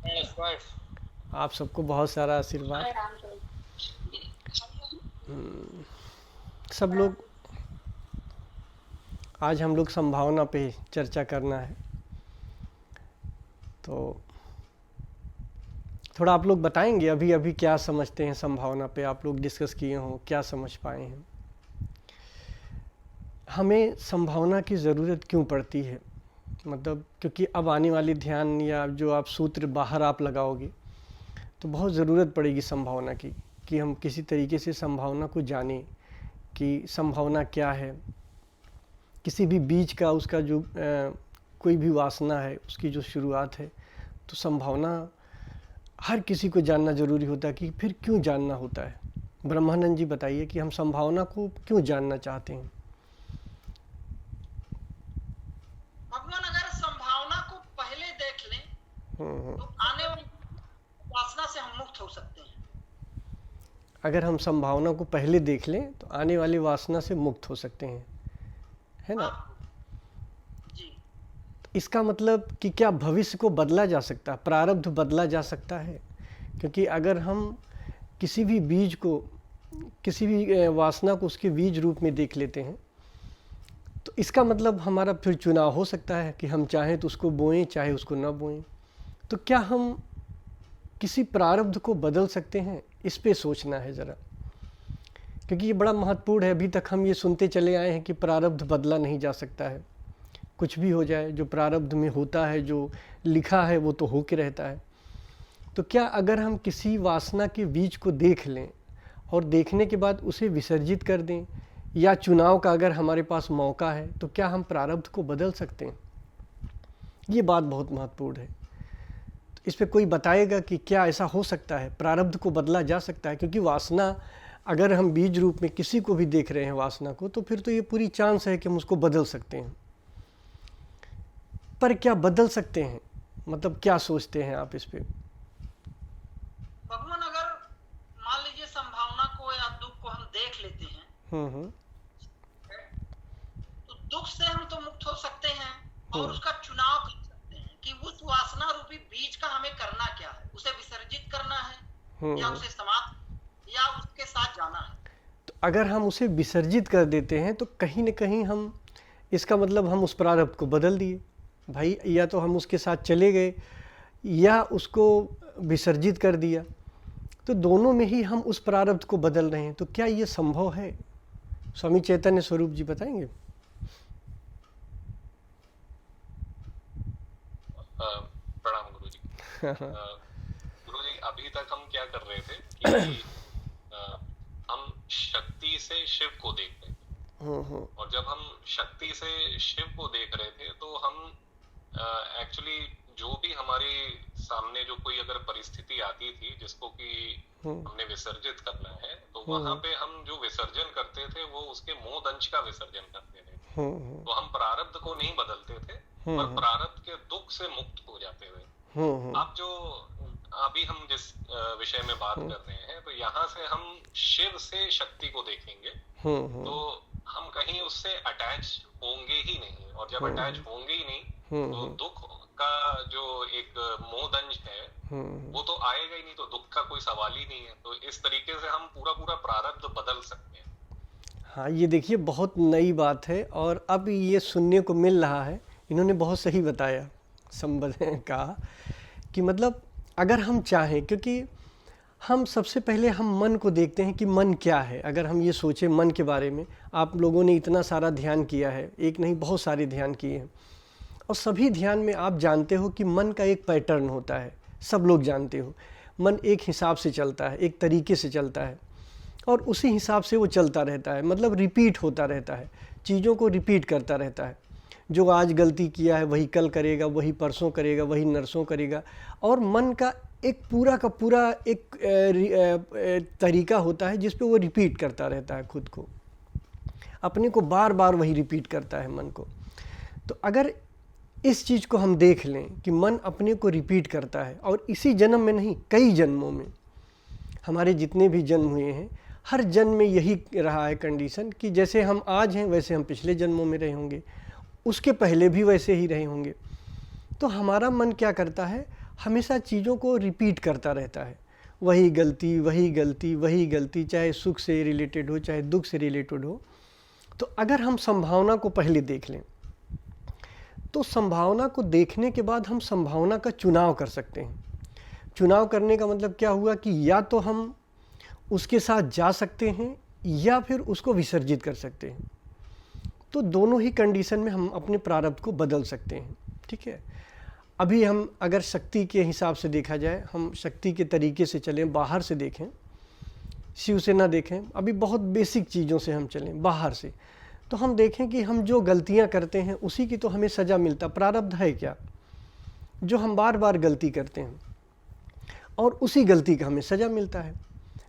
आप सबको बहुत सारा आशीर्वाद। सब लोग आज हम लोग संभावना पे चर्चा करना है, तो थोड़ा आप लोग बताएंगे अभी अभी क्या समझते हैं संभावना पे। आप लोग डिस्कस किए हों, क्या समझ पाए हैं, हमें संभावना की ज़रूरत क्यों पड़ती है। मतलब क्योंकि अब आने वाली ध्यान या जो आप सूत्र बाहर आप लगाओगे तो बहुत ज़रूरत पड़ेगी संभावना की, कि हम किसी तरीके से संभावना को जानें कि संभावना क्या है। किसी भी बीज का उसका जो कोई भी वासना है उसकी जो शुरुआत है, तो संभावना हर किसी को जानना ज़रूरी होता है। कि फिर क्यों जानना होता है। ब्रह्मानंद जी बताइए कि हम संभावना को क्यों जानना चाहते हैं। भगवान अगर संभावना को पहले देख लें तो आने वाली वासना से हम मुक्त हो सकते हैं। अगर हम संभावना को पहले देख लें तो आने वाली वासना से मुक्त हो सकते हैं, है ना। जी। इसका मतलब कि क्या भविष्य को बदला जा सकता है, प्रारब्ध बदला जा सकता है। क्योंकि अगर हम किसी भी बीज को, किसी भी वासना को उसके बीज रूप में देख लेते हैं, तो इसका मतलब हमारा फिर चुनाव हो सकता है कि हम चाहें तो उसको बोएं, चाहे उसको ना बोएं। तो क्या हम किसी प्रारब्ध को बदल सकते हैं, इस पे सोचना है ज़रा। क्योंकि ये बड़ा महत्वपूर्ण है। अभी तक हम ये सुनते चले आए हैं कि प्रारब्ध बदला नहीं जा सकता है। कुछ भी हो जाए, जो प्रारब्ध में होता है, जो लिखा है वो तो हो के रहता है। तो क्या अगर हम किसी वासना के बीज को देख लें और देखने के बाद उसे विसर्जित कर दें, या चुनाव का अगर हमारे पास मौका है, तो क्या हम प्रारब्ध को बदल सकते हैं। ये बात बहुत महत्वपूर्ण है। तो इस पे कोई बताएगा कि क्या ऐसा हो सकता है, प्रारब्ध को बदला जा सकता है। क्योंकि वासना अगर हम बीज रूप में किसी को भी देख रहे हैं वासना को, तो फिर तो ये पूरी चांस है कि हम उसको बदल सकते हैं। पर क्या बदल सकते हैं, मतलब क्या सोचते हैं आप इस पे। भगवान अगर मान लीजिए संभावना को या दुख को हम देख लेते हैं, तो दुख से हम तो मुक्त हो सकते हैं और उसका चुनाव कर सकते हैं कि उस वासना रूपी बीज का हमें करना क्या है। उसे विसर्जित करना है या उसे समाप्त या उसके साथ जाना है। तो अगर हम उसे विसर्जित कर देते हैं तो कहीं न कहीं हम, इसका मतलब हम उस प्रारब्ध को बदल दिए भाई। या तो हम उसके साथ चले गए या उसको विसर्जित कर दिया, तो दोनों में ही हम उस प्रारब्ध को बदल रहे हैं। तो क्या ये संभव है। स्वामी चैतन्य स्वरूप जी बताएंगे। प्रणाम गुरुजी। गुरुजी, अभी तक हम क्या कर रहे थे कि हम शक्ति से शिव को देख रहे थे, और जब हम शक्ति से शिव को देख रहे थे तो हम एक्चुअली जो भी हमारे सामने जो कोई अगर परिस्थिति आती थी जिसको कि हमने विसर्जित करना है, तो वहां पे हम जो विसर्जन करते थे वो उसके मोहदंश का विसर्जन करते थे। तो हम प्रारब्ध को नहीं बदलते थे, पर प्रारब्ध के दुख से मुक्त हो जाते थे। अब जो अभी हम जिस विषय में बात कर रहे हैं, तो यहाँ से हम शिव से शक्ति को देखेंगे, तो हम कहीं उससे अटैच होंगे ही नहीं। और जब अटैच होंगे ही नहीं, तो दुख का जो एक मोहदंश है वो तो आएगा ही नहीं, तो दुख का कोई सवाल ही नहीं है। तो इस तरीके से हम पूरा पूरा प्रारब्ध बदल सकते हैं। हाँ, ये देखिए बहुत नई बात है और अब ये सुनने को मिल रहा है। इन्होंने बहुत सही बताया, संबंध कहा कि मतलब अगर हम चाहें, क्योंकि हम सबसे पहले हम मन को देखते हैं कि मन क्या है। अगर हम ये सोचें मन के बारे में, आप लोगों ने इतना सारा ध्यान किया है, एक नहीं बहुत सारे ध्यान किए हैं, और सभी ध्यान में आप जानते हो कि मन का एक पैटर्न होता है। सब लोग जानते हो, मन एक हिसाब से चलता है, एक तरीके से चलता है, और उसी हिसाब से वो चलता रहता है। मतलब रिपीट होता रहता है, चीज़ों को रिपीट करता रहता है। जो आज गलती किया है वही कल करेगा, वही परसों करेगा, वही नरसों करेगा। और मन का एक पूरा का पूरा एक तरीका होता है जिस पे वो रिपीट करता रहता है खुद को, अपने को बार बार वही रिपीट करता है मन को। तो अगर इस चीज़ को हम देख लें कि मन अपने को रिपीट करता है, और इसी जन्म में नहीं कई जन्मों में, हमारे जितने भी जन्म हुए हैं हर जन्म में यही रहा है कंडीशन कि जैसे हम आज हैं वैसे हम पिछले जन्मों में रहे होंगे, उसके पहले भी वैसे ही रहे होंगे। तो हमारा मन क्या करता है, हमेशा चीज़ों को रिपीट करता रहता है, वही गलती वही गलती वही गलती, चाहे सुख से रिलेटेड हो चाहे दुख से रिलेटेड हो। तो अगर हम संभावना को पहले देख लें तो संभावना को देखने के बाद हम संभावना का चुनाव कर सकते हैं। चुनाव करने का मतलब क्या हुआ कि या तो हम उसके साथ जा सकते हैं या फिर उसको विसर्जित कर सकते हैं। तो दोनों ही कंडीशन में हम अपने प्रारब्ध को बदल सकते हैं। ठीक है, अभी हम अगर शक्ति के हिसाब से देखा जाए, हम शक्ति के तरीके से चलें, बाहर से देखें, शिव से ना देखें, अभी बहुत बेसिक चीज़ों से हम चलें बाहर से, तो हम देखें कि हम जो गलतियां करते हैं उसी की तो हमें सज़ा मिलता। प्रारब्ध है क्या? जो हम बार बार गलती करते हैं और उसी गलती का हमें सज़ा मिलता है।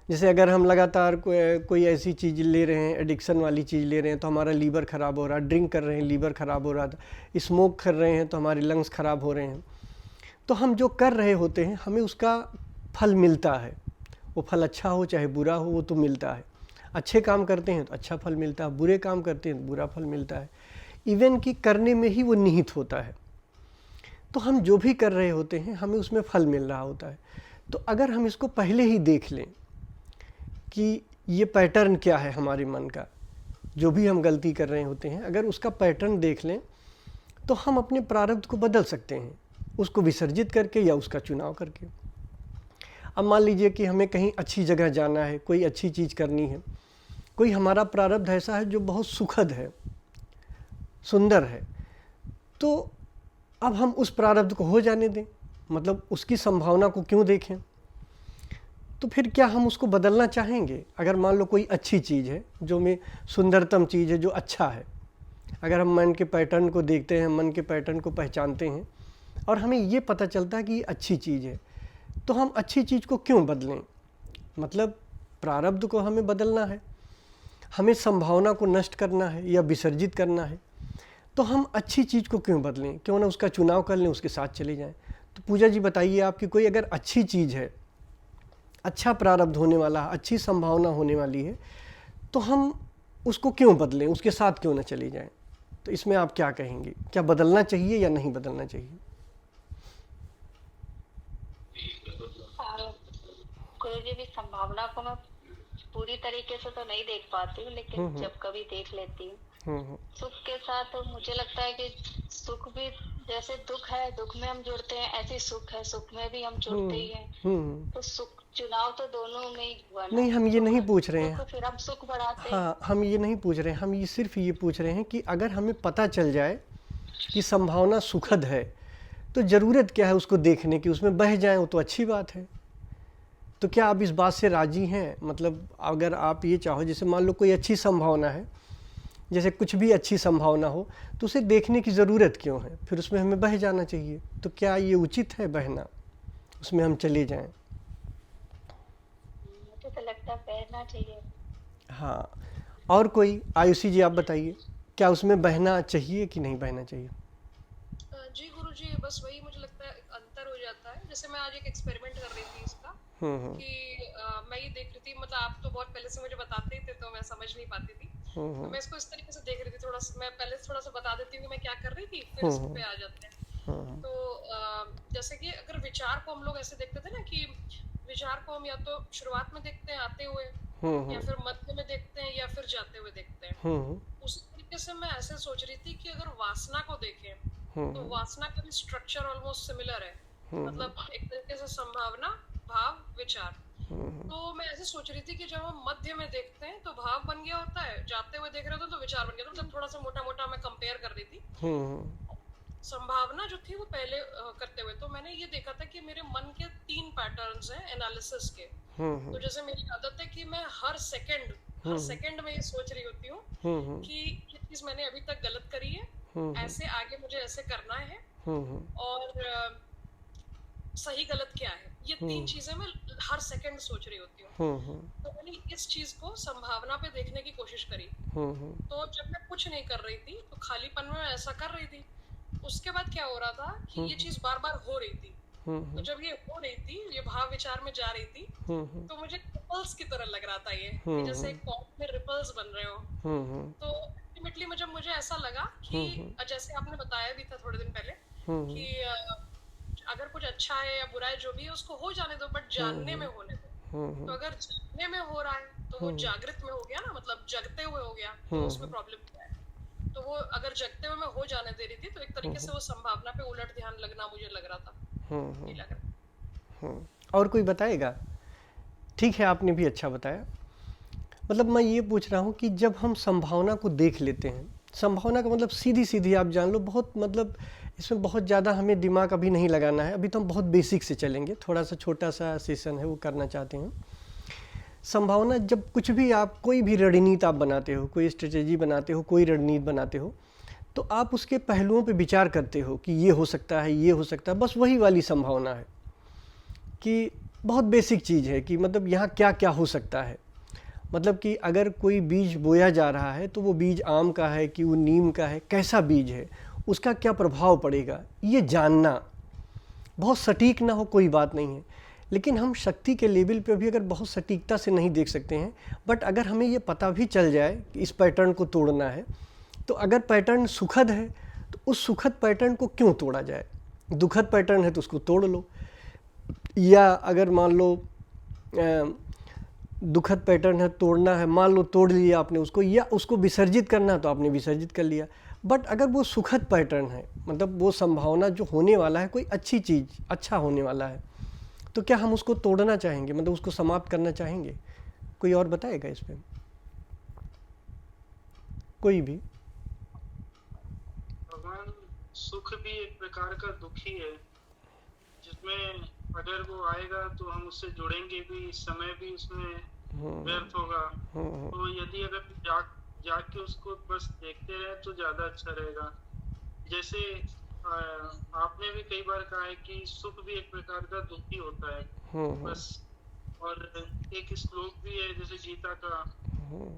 जैसे अगर हम लगातार कोई ऐसी चीज़ ले रहे हैं, एडिक्शन वाली चीज़ ले रहे हैं तो हमारा लीवर ख़राब हो रहा है, ड्रिंक कर रहे हैं लीवर ख़राब हो रहा था, स्मोक कर रहे हैं तो हमारे लंग्स ख़राब हो रहे हैं। तो हम जो कर रहे होते हैं हमें उसका फल मिलता है, वो फल अच्छा हो चाहे बुरा हो वो तो मिलता है। अच्छे काम करते हैं तो अच्छा फल मिलता है, बुरे काम करते हैं तो बुरा फल मिलता है। इवन कि करने में ही वो निहित होता है। तो हम जो भी कर रहे होते हैं हमें उसमें फल मिल रहा होता है। तो अगर हम इसको पहले ही देख लें कि ये पैटर्न क्या है हमारे मन का, जो भी हम गलती कर रहे होते हैं अगर उसका पैटर्न देख लें तो हम अपने प्रारब्ध को बदल सकते हैं, उसको विसर्जित करके या उसका चुनाव करके। अब मान लीजिए कि हमें कहीं अच्छी जगह जाना है, कोई अच्छी चीज़ करनी है, कोई हमारा प्रारब्ध ऐसा है जो बहुत सुखद है, सुंदर है, तो अब हम उस प्रारब्ध को हो जाने दें, मतलब उसकी संभावना को क्यों देखें। तो फिर क्या हम उसको बदलना चाहेंगे? अगर मान लो कोई अच्छी चीज़ है जो में सुंदरतम चीज़ है, जो अच्छा है, अगर हम मन के पैटर्न को देखते हैं, मन के पैटर्न को पहचानते हैं और हमें ये पता चलता है कि ये अच्छी चीज़ है, तो हम अच्छी चीज़ को क्यों बदलें? मतलब प्रारब्ध को हमें बदलना है, हमें संभावना को नष्ट करना है या विसर्जित करना है, तो हम अच्छी चीज़ को क्यों बदलें? क्यों ना उसका चुनाव कर लें, उसके साथ चले जाएं। तो पूजा जी बताइए, आपकी कोई अगर अच्छी चीज़ है, अच्छा प्रारब्ध होने वाला, अच्छी संभावना होने वाली है, तो हम उसको क्यों बदलें, उसके साथ क्यों ना चले जाएं? तो इसमें आप क्या कहेंगे, क्या बदलना चाहिए या नहीं बदलना चाहिए? गुरुजी भी संभावना को मैं पूरी तरीके से तो नहीं देख पाती हूँ, लेकिन जब कभी देख लेती हूँ सुख के साथ, तो मुझे लगता है कि सुख भी जैसे दुख है, दुख में हम जुड़ते हैं, ऐसे सुख है, सुख में भी हम जुड़ते ही हैं। तो सुख चुनाव तो दोनों में ही हुआ ना। नहीं, हम ये नहीं पूछ रहे हैं, तो फिर हम सुख बढ़ाते हैं। हाँ, हम ये नहीं पूछ रहे हैं, हम ये सिर्फ ये पूछ रहे हैं कि अगर हमें पता चल जाए कि संभावना सुखद है तो ज़रूरत क्या है उसको देखने की, उसमें बह जाएं, वो तो अच्छी बात है। तो क्या आप इस बात से राजी हैं? मतलब अगर आप ये चाहो, जैसे मान लो कोई अच्छी संभावना है, जैसे कुछ भी अच्छी संभावना हो, तो उसे देखने की ज़रूरत क्यों है? फिर उसमें हमें बह जाना चाहिए। तो क्या ये उचित है बहना, उसमें हम चले जाएं? मुझे तो लगता है बहना चाहिए। हाँ, और कोई? आयुषी जी आप बताइए, क्या उसमें बहना चाहिए कि नहीं बहना चाहिए? जी गुरुजी, बस वही मुझे लगता है अंतर हो जाता है। जैसे मैं आज एक एक्सपेरिमेंट कर रही थी इसका, कि मैं ये देख रही थी, मतलब आप तो बहुत पहले से मुझे बताते ही थे तो मैं समझ नहीं पाती थी। तो मैं इसको इस तरीके से देख रही थी, थोड़ा मैं पहले थोड़ा सा बता देती हूँ कि मैं क्या कर रही थी, फिर इस पे आ जाते हैं। तो जैसे कि अगर विचार को हम लोग ऐसे देखते थे ना, कि विचार को हम या तो शुरुआत में देखते हैं आते हुए, या फिर मध्य में देखते हैं, या फिर जाते हुए देखते हैं। उसी तरीके से मैं ऐसे सोच रही थी कि अगर वासना को देखें तो वासना का भी स्ट्रक्चर ऑलमोस्ट सिमिलर है। मतलब एक तरीके से संभावना, भाव, विचार। तो मैं ऐसे सोच रही थी कि जब हम मध्य में देखते हैं तो भाव बन गया होता है, जाते हुए देख रहे होते तो विचार बन गया। तो मतलब थोड़ा सा मोटा मोटा मैं कंपेयर कर रही थी। संभावना जो थी वो पहले करते हुए, तो मैंने ये देखा था कि मेरे मन के 3 पैटर्न्स हैं एनालिसिस के। तो जैसे मेरी आदत है कि मैं हर सेकंड में ये सोच रही होती हूँ कि ये चीज मैंने अभी तक गलत करी है, ऐसे आगे मुझे ऐसे करना है, और सही गलत क्या है, ये 3 चीजें मैं हर सेकंड सोच रही होती हूँ। तो मैंने इस चीज को संभावना पे देखने की कोशिश करी। तो जब मैं कुछ नहीं कर रही थी तो खालीपन में ऐसा कर रही थी। उसके बाद क्या हो रहा था कि ये चीज बार बार हो रही थी। तो जब ये हो रही थी, ये भाव विचार में जा रही थी, तो मुझे रिपल्स की तरह लग रहा था ये, कि जैसे एक पॉइंट में रिपल्स बन रहे हो। तो अल्टीमेटली मुझे ऐसा लगा कि जैसे आपने बताया भी था थोड़े दिन पहले कि अगर कुछ अच्छा है या बुरा है जो भी है उसको हो जाने दो, बट जानने में होने दो। तो अगर जानने में हो रहा है तो वो जागृत में हो गया ना, मतलब जगते हुए हो गया, तो उसमें प्रॉब्लम क्या है? तो वो अगर जगते हुए मैं हो जाने दे रही थी तो एक तरीके से वो संभावना पे उलट ध्यान लगना मुझे लग रहा था, नहीं लग रहा। और कोई बताएगा? ठीक है, आपने भी अच्छा बताया। मतलब मैं ये पूछ रहा हूँ कि जब हम संभावना को देख लेते हैं, संभावना का मतलब सीधी सीधी आप जान लो, बहुत मतलब इसमें बहुत ज़्यादा हमें दिमाग अभी नहीं लगाना है, अभी तो हम बहुत बेसिक से चलेंगे, थोड़ा सा छोटा सा सेशन है वो करना चाहते हैं। संभावना, जब कुछ भी आप कोई भी रणनीति आप बनाते हो, कोई स्ट्रेटेजी बनाते हो, कोई रणनीति बनाते हो, तो आप उसके पहलुओं पे विचार करते हो कि ये हो सकता है, ये हो सकता है, बस वही वाली संभावना है कि बहुत बेसिक चीज़ है कि मतलब यहाँ क्या क्या हो सकता है। मतलब कि अगर कोई बीज बोया जा रहा है तो वो बीज आम का है कि वो नीम का है, कैसा बीज है, उसका क्या प्रभाव पड़ेगा, ये जानना। बहुत सटीक ना हो कोई बात नहीं है, लेकिन हम शक्ति के लेवल पे भी अगर बहुत सटीकता से नहीं देख सकते हैं, बट अगर हमें ये पता भी चल जाए कि इस पैटर्न को तोड़ना है, तो अगर पैटर्न सुखद है तो उस सुखद पैटर्न को क्यों तोड़ा जाए। दुखद पैटर्न है तो उसको तोड़ लो, या अगर मान लो दुखद पैटर्न है, तोड़ना है, मान लो तोड़ लिया आपने उसको, या उसको विसर्जित करना तो आपने विसर्जित कर लिया। बट अगर वो सुखद पैटर्न है, मतलब वो संभावना जो होने वाला है, कोई अच्छी चीज़, अच्छा होने वाला है, तो क्या हम उसको तोड़ना चाहेंगे, मतलब उसको समाप्त करना चाहेंगे? कोई और बताएगा इस पर? कोई भी? भगवान, सुख भी एक प्रकार का दुख ही है, जिसमें अगर वो आएगा तो हम उससे जुड़ेंगे भी, समय भी उसमें व्यर्थ होगा। तो यदि अगर जाग के उसको बस देखते रहे तो ज्यादा अच्छा रहेगा। जैसे आपने भी कई बार कहा है कि सुख भी एक प्रकार का दुख ही होता है बस। और एक श्लोक भी है जैसे गीता का,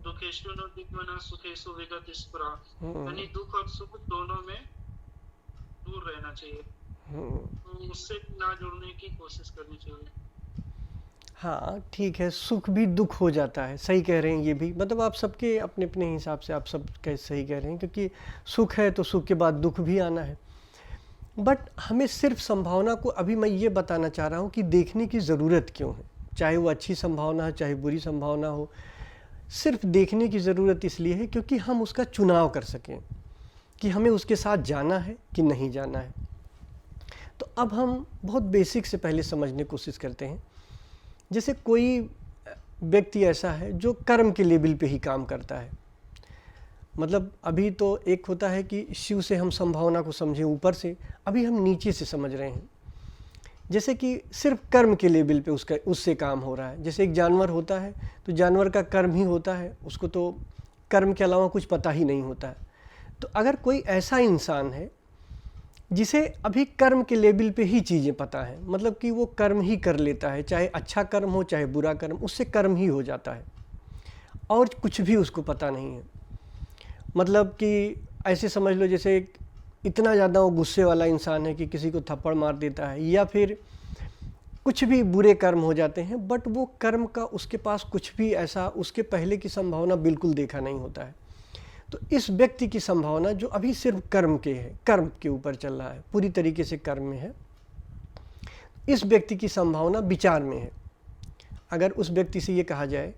दुखेषु न दिग्वना सुखेषु विगत स्पृहा, यानी दुख और सुख दोनों में दूर रहना चाहिए, तो उससे ना जुड़ने की कोशिश करनी चाहिए। हाँ ठीक है, सुख भी दुख हो जाता है, सही कह रहे हैं ये भी। मतलब आप सबके अपने अपने हिसाब से आप सब सही कह रहे हैं, क्योंकि सुख है तो सुख के बाद दुख भी आना है। बट हमें सिर्फ संभावना को, अभी मैं ये बताना चाह रहा हूँ कि देखने की ज़रूरत क्यों है, चाहे वो अच्छी संभावना हो चाहे बुरी संभावना हो, सिर्फ देखने की ज़रूरत इसलिए है क्योंकि हम उसका चुनाव कर सकें कि हमें उसके साथ जाना है कि नहीं जाना है। तो अब हम बहुत बेसिक से पहले समझने की कोशिश करते हैं। जैसे कोई व्यक्ति ऐसा है जो कर्म के लेवल पे ही काम करता है, मतलब अभी तो एक होता है कि शिव से हम संभावना को समझें ऊपर से, अभी हम नीचे से समझ रहे हैं। जैसे कि सिर्फ कर्म के लेवल पे उससे काम हो रहा है। जैसे एक जानवर होता है तो जानवर का कर्म ही होता है, उसको तो कर्म के अलावा कुछ पता ही नहीं होता है। तो अगर कोई ऐसा इंसान है जिसे अभी कर्म के लेवल पे ही चीज़ें पता है, मतलब कि वो कर्म ही कर लेता है, चाहे अच्छा कर्म हो चाहे बुरा कर्म, उससे कर्म ही हो जाता है और कुछ भी उसको पता नहीं है। मतलब कि ऐसे समझ लो जैसे इतना ज़्यादा वो गुस्से वाला इंसान है कि किसी को थप्पड़ मार देता है, या फिर कुछ भी बुरे कर्म हो जाते हैं, बट वो कर्म का उसके पास कुछ भी ऐसा उसके पहले की संभावना बिल्कुल देखा नहीं होता है। तो इस व्यक्ति की संभावना जो अभी सिर्फ कर्म के है, कर्म के ऊपर चल रहा है, पूरी तरीके से कर्म में है, इस व्यक्ति की संभावना विचार में है। अगर उस व्यक्ति से ये कहा जाए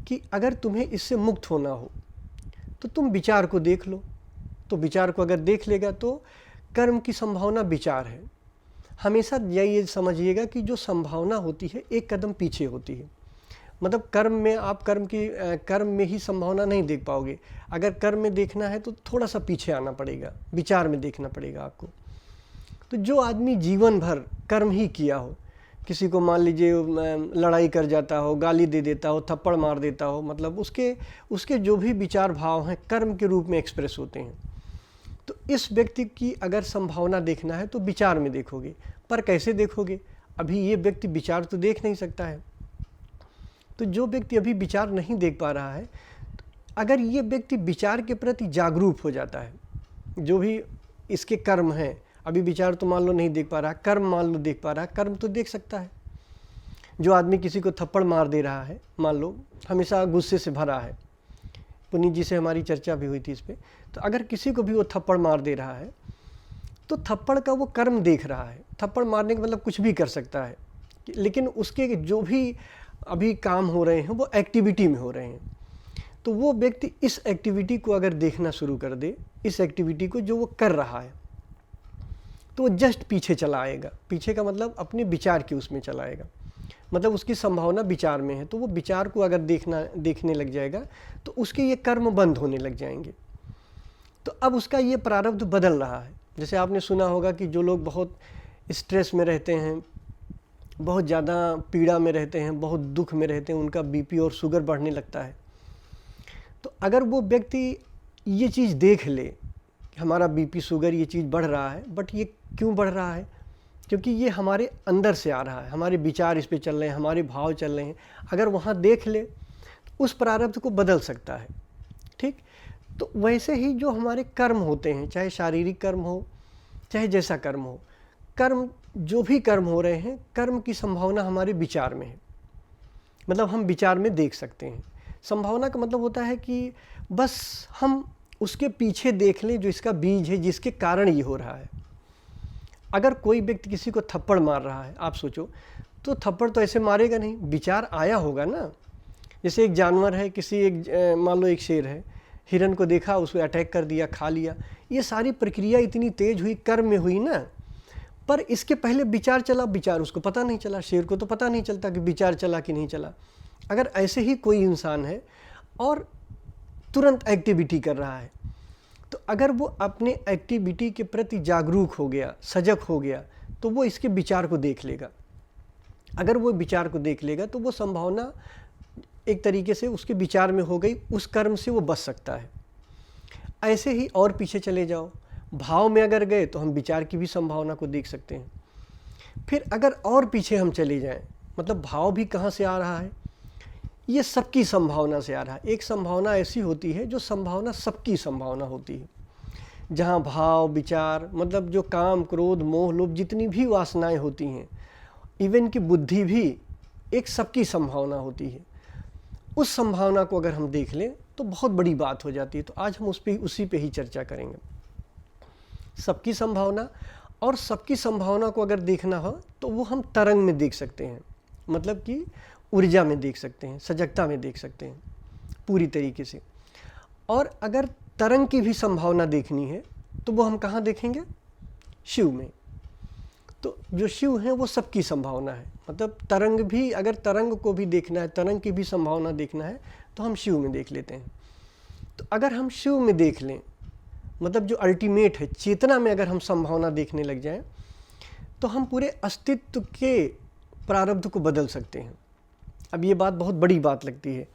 कि अगर तुम्हें इससे मुक्त होना हो तो तुम विचार को देख लो, तो विचार को अगर देख लेगा तो कर्म की संभावना विचार है। हमेशा ये समझिएगा कि जो संभावना होती है एक कदम पीछे होती है। मतलब कर्म में आप कर्म में ही संभावना नहीं देख पाओगे। अगर कर्म में देखना है तो थोड़ा सा पीछे आना पड़ेगा, विचार में देखना पड़ेगा आपको। तो जो आदमी जीवन भर कर्म ही किया हो, किसी को मान लीजिए लड़ाई कर जाता हो, गाली दे देता हो, थप्पड़ मार देता हो, मतलब उसके जो भी विचार भाव हैं कर्म के रूप में एक्सप्रेस होते हैं। तो इस व्यक्ति की अगर संभावना देखना है तो विचार में देखोगे। पर कैसे देखोगे? अभी ये व्यक्ति विचार तो देख नहीं सकता है। तो जो व्यक्ति अभी विचार नहीं देख पा रहा है, अगर ये व्यक्ति विचार के प्रति जागरूक हो जाता है, जो भी इसके कर्म हैं, अभी विचार तो मान लो नहीं देख पा रहा, कर्म मान लो देख पा रहा, कर्म तो देख सकता है। जो आदमी किसी को थप्पड़ मार दे रहा है, मान लो हमेशा गुस्से से भरा है, पुनीत जी से हमारी चर्चा भी हुई थी इस पर, तो अगर किसी को भी वो थप्पड़ मार दे रहा है तो थप्पड़ का वो कर्म देख रहा है। थप्पड़ मारने का मतलब कुछ भी कर सकता है, लेकिन उसके जो भी अभी काम हो रहे हैं वो एक्टिविटी में हो रहे हैं। तो वो व्यक्ति इस एक्टिविटी को अगर देखना शुरू कर दे, इस एक्टिविटी को जो वो कर रहा है, तो वो जस्ट पीछे चला आएगा। पीछे का मतलब अपने विचार के उसमें चला आएगा, मतलब उसकी संभावना विचार में है, तो वो विचार को अगर देखने लग जाएगा तो उसके ये कर्म बंद होने लग जाएंगे। तो अब उसका ये प्रारब्ध बदल रहा है। जैसे आपने सुना होगा कि जो लोग बहुत स्ट्रेस में रहते हैं, बहुत ज़्यादा पीड़ा में रहते हैं, बहुत दुख में रहते हैं, उनका बीपी और शुगर बढ़ने लगता है। तो अगर वो व्यक्ति ये चीज़ देख ले कि हमारा बीपी शुगर ये चीज़ बढ़ रहा है, बट ये क्यों बढ़ रहा है, क्योंकि ये हमारे अंदर से आ रहा है, हमारे विचार इस पे चल रहे हैं, हमारे भाव चल रहे हैं। अगर वहाँ देख ले तो उस प्रारब्ध को बदल सकता है। ठीक, तो वैसे ही जो हमारे कर्म होते हैं, चाहे शारीरिक कर्म हो, चाहे जैसा कर्म हो, कर्म जो भी कर्म हो रहे हैं, कर्म की संभावना हमारे विचार में है, मतलब हम विचार में देख सकते हैं। संभावना का मतलब होता है कि बस हम उसके पीछे देख लें जो इसका बीज है, जिसके कारण ये हो रहा है। अगर कोई व्यक्ति किसी को थप्पड़ मार रहा है, आप सोचो, तो थप्पड़ तो ऐसे मारेगा नहीं, विचार आया होगा ना। जैसे एक जानवर है, मान लो एक शेर है, हिरन को देखा, उसको अटैक कर दिया, खा लिया। ये सारी प्रक्रिया इतनी तेज हुई, कर्म में हुई ना, पर इसके पहले विचार चला, विचार उसको पता नहीं चला। शेर को तो पता नहीं चलता कि विचार चला कि नहीं चला। अगर ऐसे ही कोई इंसान है और तुरंत एक्टिविटी कर रहा है, तो अगर वो अपने एक्टिविटी के प्रति जागरूक हो गया, सजग हो गया, तो वो इसके विचार को देख लेगा। अगर वो विचार को देख लेगा तो वो संभावना एक तरीके से उसके विचार में हो गई, उस कर्म से वो बच सकता है। ऐसे ही और पीछे चले जाओ, भाव में अगर गए तो हम विचार की भी संभावना को देख सकते हैं। फिर अगर और पीछे हम चले जाएं, मतलब भाव भी कहाँ से आ रहा है, ये सबकी संभावना से आ रहा है। एक संभावना ऐसी होती है जो संभावना सबकी संभावना होती है, जहाँ भाव विचार, मतलब जो काम क्रोध मोह लोभ जितनी भी वासनाएं होती हैं, इवन की बुद्धि भी एक सबकी संभावना होती है। उस संभावना को अगर हम देख लें तो बहुत बड़ी बात हो जाती है। तो आज हम उसी पे ही चर्चा करेंगे, सबकी संभावना। और सबकी संभावना को अगर देखना हो तो वो हम तरंग में देख सकते हैं, मतलब कि ऊर्जा में देख सकते हैं, सजगता में देख सकते हैं पूरी तरीके से। और अगर तरंग की भी संभावना देखनी है तो वो हम कहाँ देखेंगे, शिव में। तो जो शिव हैं वो सबकी संभावना है, मतलब तरंग भी, अगर तरंग को भी देखना है, तरंग की भी संभावना देखना है, तो हम शिव में देख लेते हैं। तो अगर हम शिव में देख लें, मतलब जो अल्टीमेट है, चेतना में अगर हम संभावना देखने लग जाएं, तो हम पूरे अस्तित्व के प्रारब्ध को बदल सकते हैं। अब ये बात बहुत बड़ी बात लगती है,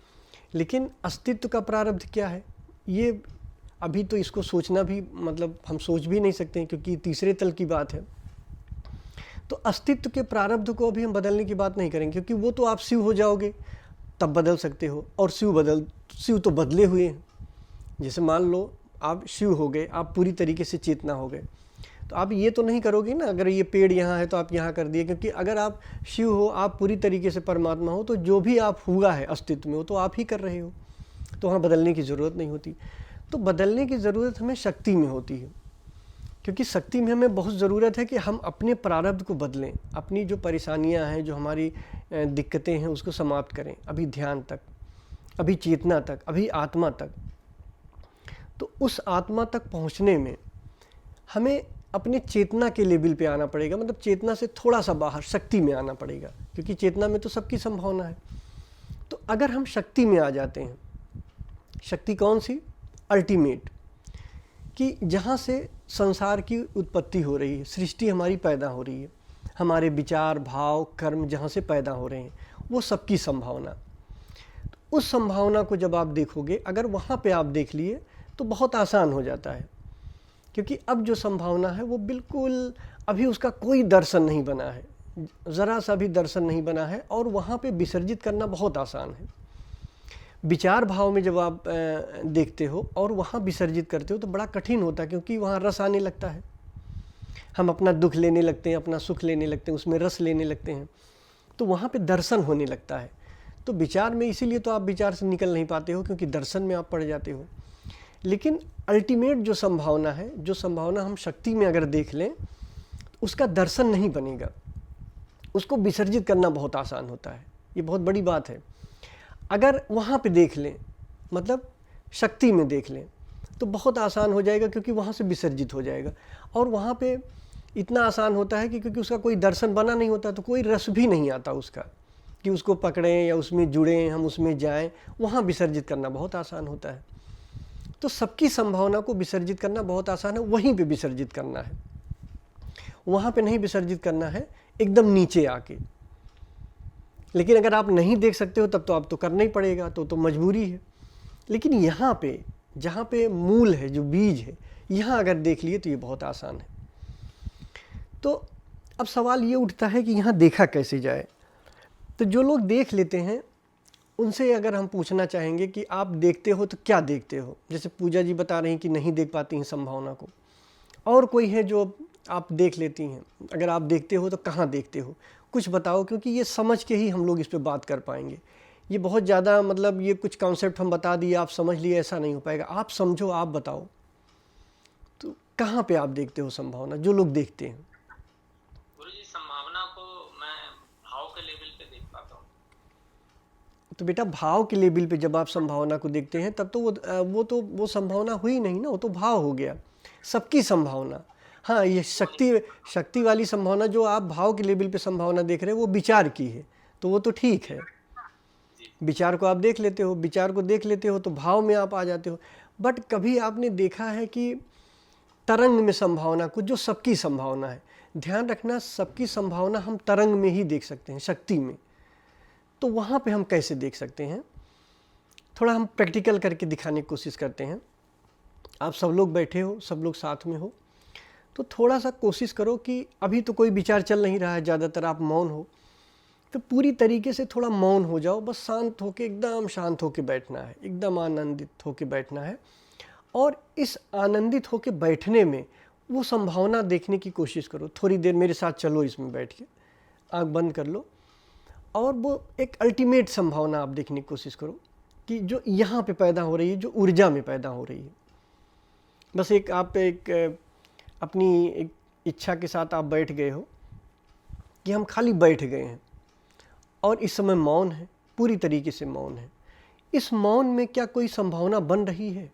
लेकिन अस्तित्व का प्रारब्ध क्या है, ये अभी तो इसको सोचना भी, मतलब हम सोच भी नहीं सकते हैं, क्योंकि तीसरे तल की बात है। तो अस्तित्व के प्रारब्ध को अभी हम बदलने की बात नहीं करेंगे, क्योंकि वो तो आप शिव हो जाओगे तब बदल सकते हो, और शिव तो बदले हुए हैं। जैसे मान लो आप शिव हो गए, आप पूरी तरीके से चेतना हो गए, तो आप ये तो नहीं करोगे ना, अगर ये पेड़ यहाँ है तो आप यहाँ कर दिए, क्योंकि अगर आप शिव हो, आप पूरी तरीके से परमात्मा हो, तो जो भी आप हुआ है अस्तित्व में वो तो आप ही कर रहे हो, तो वहाँ बदलने की ज़रूरत नहीं होती। तो बदलने की ज़रूरत हमें शक्ति में होती है, क्योंकि शक्ति में हमें बहुत ज़रूरत है कि हम अपने प्रारब्ध को बदलें, अपनी जो परेशानियाँ हैं, जो हमारी दिक्कतें हैं, उसको समाप्त करें, अभी ध्यान तक, अभी चेतना तक, अभी आत्मा तक। तो उस आत्मा तक पहुँचने में हमें अपने चेतना के लेवल पे आना पड़ेगा, मतलब चेतना से थोड़ा सा बाहर शक्ति में आना पड़ेगा, क्योंकि चेतना में तो सबकी संभावना है। तो अगर हम शक्ति में आ जाते हैं, शक्ति कौन सी, अल्टीमेट, कि जहाँ से संसार की उत्पत्ति हो रही है, सृष्टि हमारी पैदा हो रही है, हमारे विचार भाव कर्म जहाँ से पैदा हो रहे हैं, वो सबकी संभावना। तो उस संभावना को जब आप देखोगे, अगर वहाँ पे आप देख लिए तो बहुत आसान हो जाता है, क्योंकि अब जो संभावना है वो बिल्कुल अभी उसका कोई दर्शन नहीं बना है, ज़रा सा भी दर्शन नहीं बना है, और वहाँ पे विसर्जित करना बहुत आसान है। विचार भाव में जब आप देखते हो और वहाँ विसर्जित करते हो तो बड़ा कठिन होता है, क्योंकि वहाँ रस आने लगता है, हम अपना दुख लेने लगते हैं, अपना सुख लेने लगते हैं, उसमें रस लेने लगते हैं, तो वहाँ पे दर्शन होने लगता है। तो विचार में इसीलिए तो आप विचार से निकल नहीं पाते हो, क्योंकि दर्शन में आप पड़ जाते हो। लेकिन अल्टीमेट जो संभावना है, जो संभावना हम शक्ति में अगर देख लें, उसका दर्शन नहीं बनेगा, उसको विसर्जित करना बहुत आसान होता है। ये बहुत बड़ी बात है। अगर वहाँ पे देख लें, मतलब शक्ति में देख लें, तो बहुत आसान हो जाएगा, क्योंकि वहाँ से विसर्जित हो जाएगा। और वहाँ पे इतना आसान होता है कि क्योंकि उसका कोई दर्शन बना नहीं होता, तो कोई रस भी नहीं आता उसका कि उसको पकड़ें या उसमें जुड़ें, हम उसमें जाएं। वहाँ विसर्जित करना बहुत आसान होता है। तो सबकी संभावना को विसर्जित करना बहुत आसान है, वहीं पे विसर्जित करना है, वहाँ पे नहीं विसर्जित करना है एकदम नीचे आके। लेकिन अगर आप नहीं देख सकते हो तब तो आप तो करना ही पड़ेगा, तो मजबूरी है। लेकिन यहाँ पे जहाँ पे मूल है, जो बीज है, यहाँ अगर देख लिए तो ये बहुत आसान है। तो अब सवाल ये उठता है कि यहाँ देखा कैसे जाए। तो जो लोग देख लेते हैं उनसे अगर हम पूछना चाहेंगे कि आप देखते हो तो क्या देखते हो। जैसे पूजा जी बता रही हैं कि नहीं देख पाती हैं संभावना को, और कोई है जो आप देख लेती हैं, अगर आप देखते हो तो कहाँ देखते हो, कुछ बताओ, क्योंकि ये समझ के ही हम लोग इस पे बात कर पाएंगे। ये बहुत ज़्यादा मतलब ये कुछ कॉन्सेप्ट हम बता दिए, आप समझ लिए, ऐसा नहीं हो पाएगा। आप समझो, आप बताओ, तो कहाँ पे आप देखते हो संभावना, जो लोग देखते हैं। गुरुजी, संभावना को मैं भाव के लेवल पे देख पाता हूँ। तो बेटा, भाव के लेवल पे जब आप संभावना को देखते हैं तब तो वो संभावना हुई नहीं ना, वो तो भाव हो गया, सबकी संभावना। हाँ, ये शक्ति वाली संभावना जो आप भाव के लेवल पे संभावना देख रहे हो, वो विचार की है, तो वो तो ठीक है। विचार को आप देख लेते हो, विचार को देख लेते हो तो भाव में आप आ जाते हो। बट कभी आपने देखा है कि तरंग में संभावना को, जो सबकी संभावना है, ध्यान रखना, सबकी संभावना हम तरंग में ही देख सकते हैं, शक्ति में। तो वहाँ पे हम कैसे देख सकते हैं, थोड़ा हम प्रैक्टिकल करके दिखाने की कोशिश करते हैं। आप सब लोग बैठे हो, सब लोग साथ में हो, तो थोड़ा सा कोशिश करो कि अभी तो कोई विचार चल नहीं रहा है, ज़्यादातर आप मौन हो, तो पूरी तरीके से थोड़ा मौन हो जाओ, बस शांत होके, एकदम शांत होके बैठना है, एकदम आनंदित होके बैठना है। और इस आनंदित होके बैठने में वो संभावना देखने की कोशिश करो। थोड़ी देर मेरे साथ चलो, इसमें बैठ के आँख बंद कर लो, और वो एक अल्टीमेट संभावना आप देखने की कोशिश करो कि जो यहाँ पे पैदा हो रही है, जो ऊर्जा में पैदा हो रही है। बस आप अपनी एक इच्छा के साथ आप बैठ गए हो कि हम खाली बैठ गए हैं और इस समय मौन है, पूरी तरीके से मौन है। इस मौन में क्या कोई संभावना बन रही है,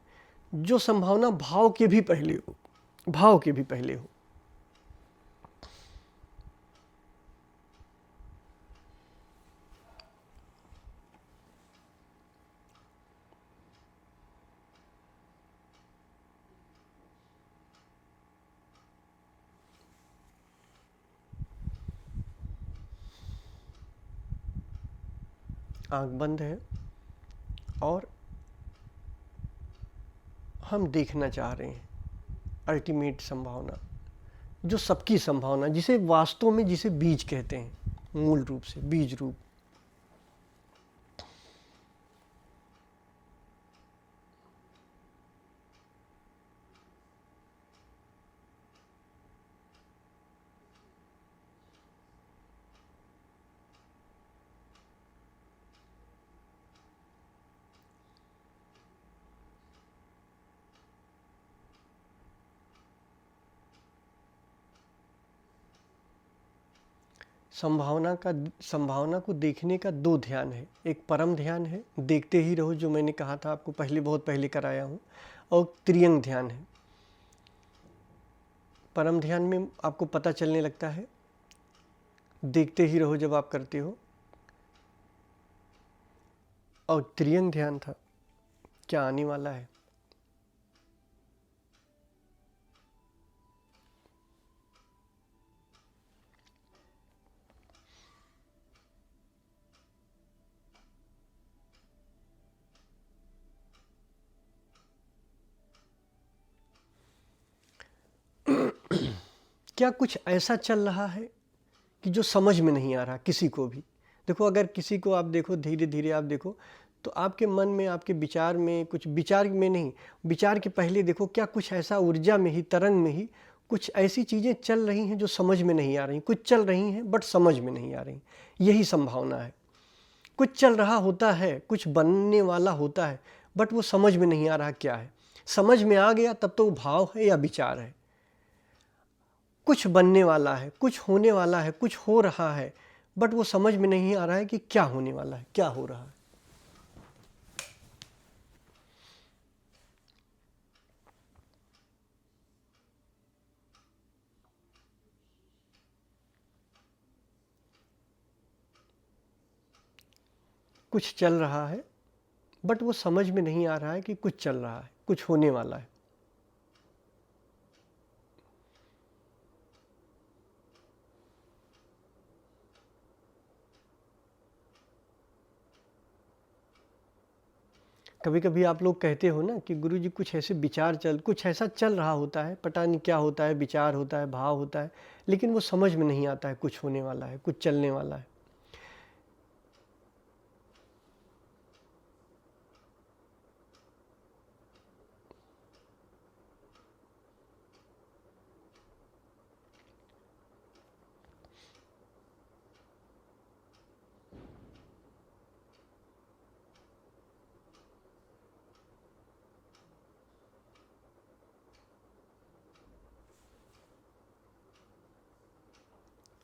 जो संभावना भाव के भी पहले हो, भाव के भी पहले हो। आँख बंद है और हम देखना चाह रहे हैं अल्टीमेट संभावना, जो सबकी संभावना, जिसे वास्तव में जिसे बीज कहते हैं, मूल रूप से बीज रूप। संभावना को देखने का दो ध्यान है। एक परम ध्यान है, देखते ही रहो, जो मैंने कहा था आपको पहले, बहुत पहले कराया हूँ, और त्रियंग ध्यान है। परम ध्यान में आपको पता चलने लगता है, देखते ही रहो जब आप करते हो, और त्रियंग ध्यान था क्या आने वाला है। क्या कुछ ऐसा चल रहा है कि जो समझ में नहीं आ रहा किसी को भी। देखो, अगर किसी को आप देखो, धीरे धीरे आप देखो, तो आपके मन में, आपके विचार में, कुछ विचार में नहीं, विचार के पहले देखो, क्या कुछ ऐसा ऊर्जा में ही, तरंग में ही कुछ ऐसी चीज़ें चल रही हैं जो समझ में नहीं आ रही। कुछ चल रही हैं बट समझ में नहीं आ रही। यही संभावना है। कुछ चल रहा होता है, कुछ बनने वाला होता है, बट वो समझ में नहीं आ रहा क्या है। समझ में आ गया तब तो वो भाव है या विचार है। कुछ बनने वाला है, कुछ होने वाला है, कुछ हो रहा है, बट वो समझ में नहीं आ रहा है कि क्या होने वाला है, क्या हो रहा है। कुछ चल रहा है बट वो समझ में नहीं आ रहा है कि कुछ चल रहा है, कुछ होने वाला है। कभी कभी आप लोग कहते हो ना कि गुरुजी कुछ ऐसे विचार कुछ ऐसा चल रहा होता है, पता नहीं क्या होता है, विचार होता है, भाव होता है, लेकिन वो समझ में नहीं आता है कुछ होने वाला है, कुछ चलने वाला है।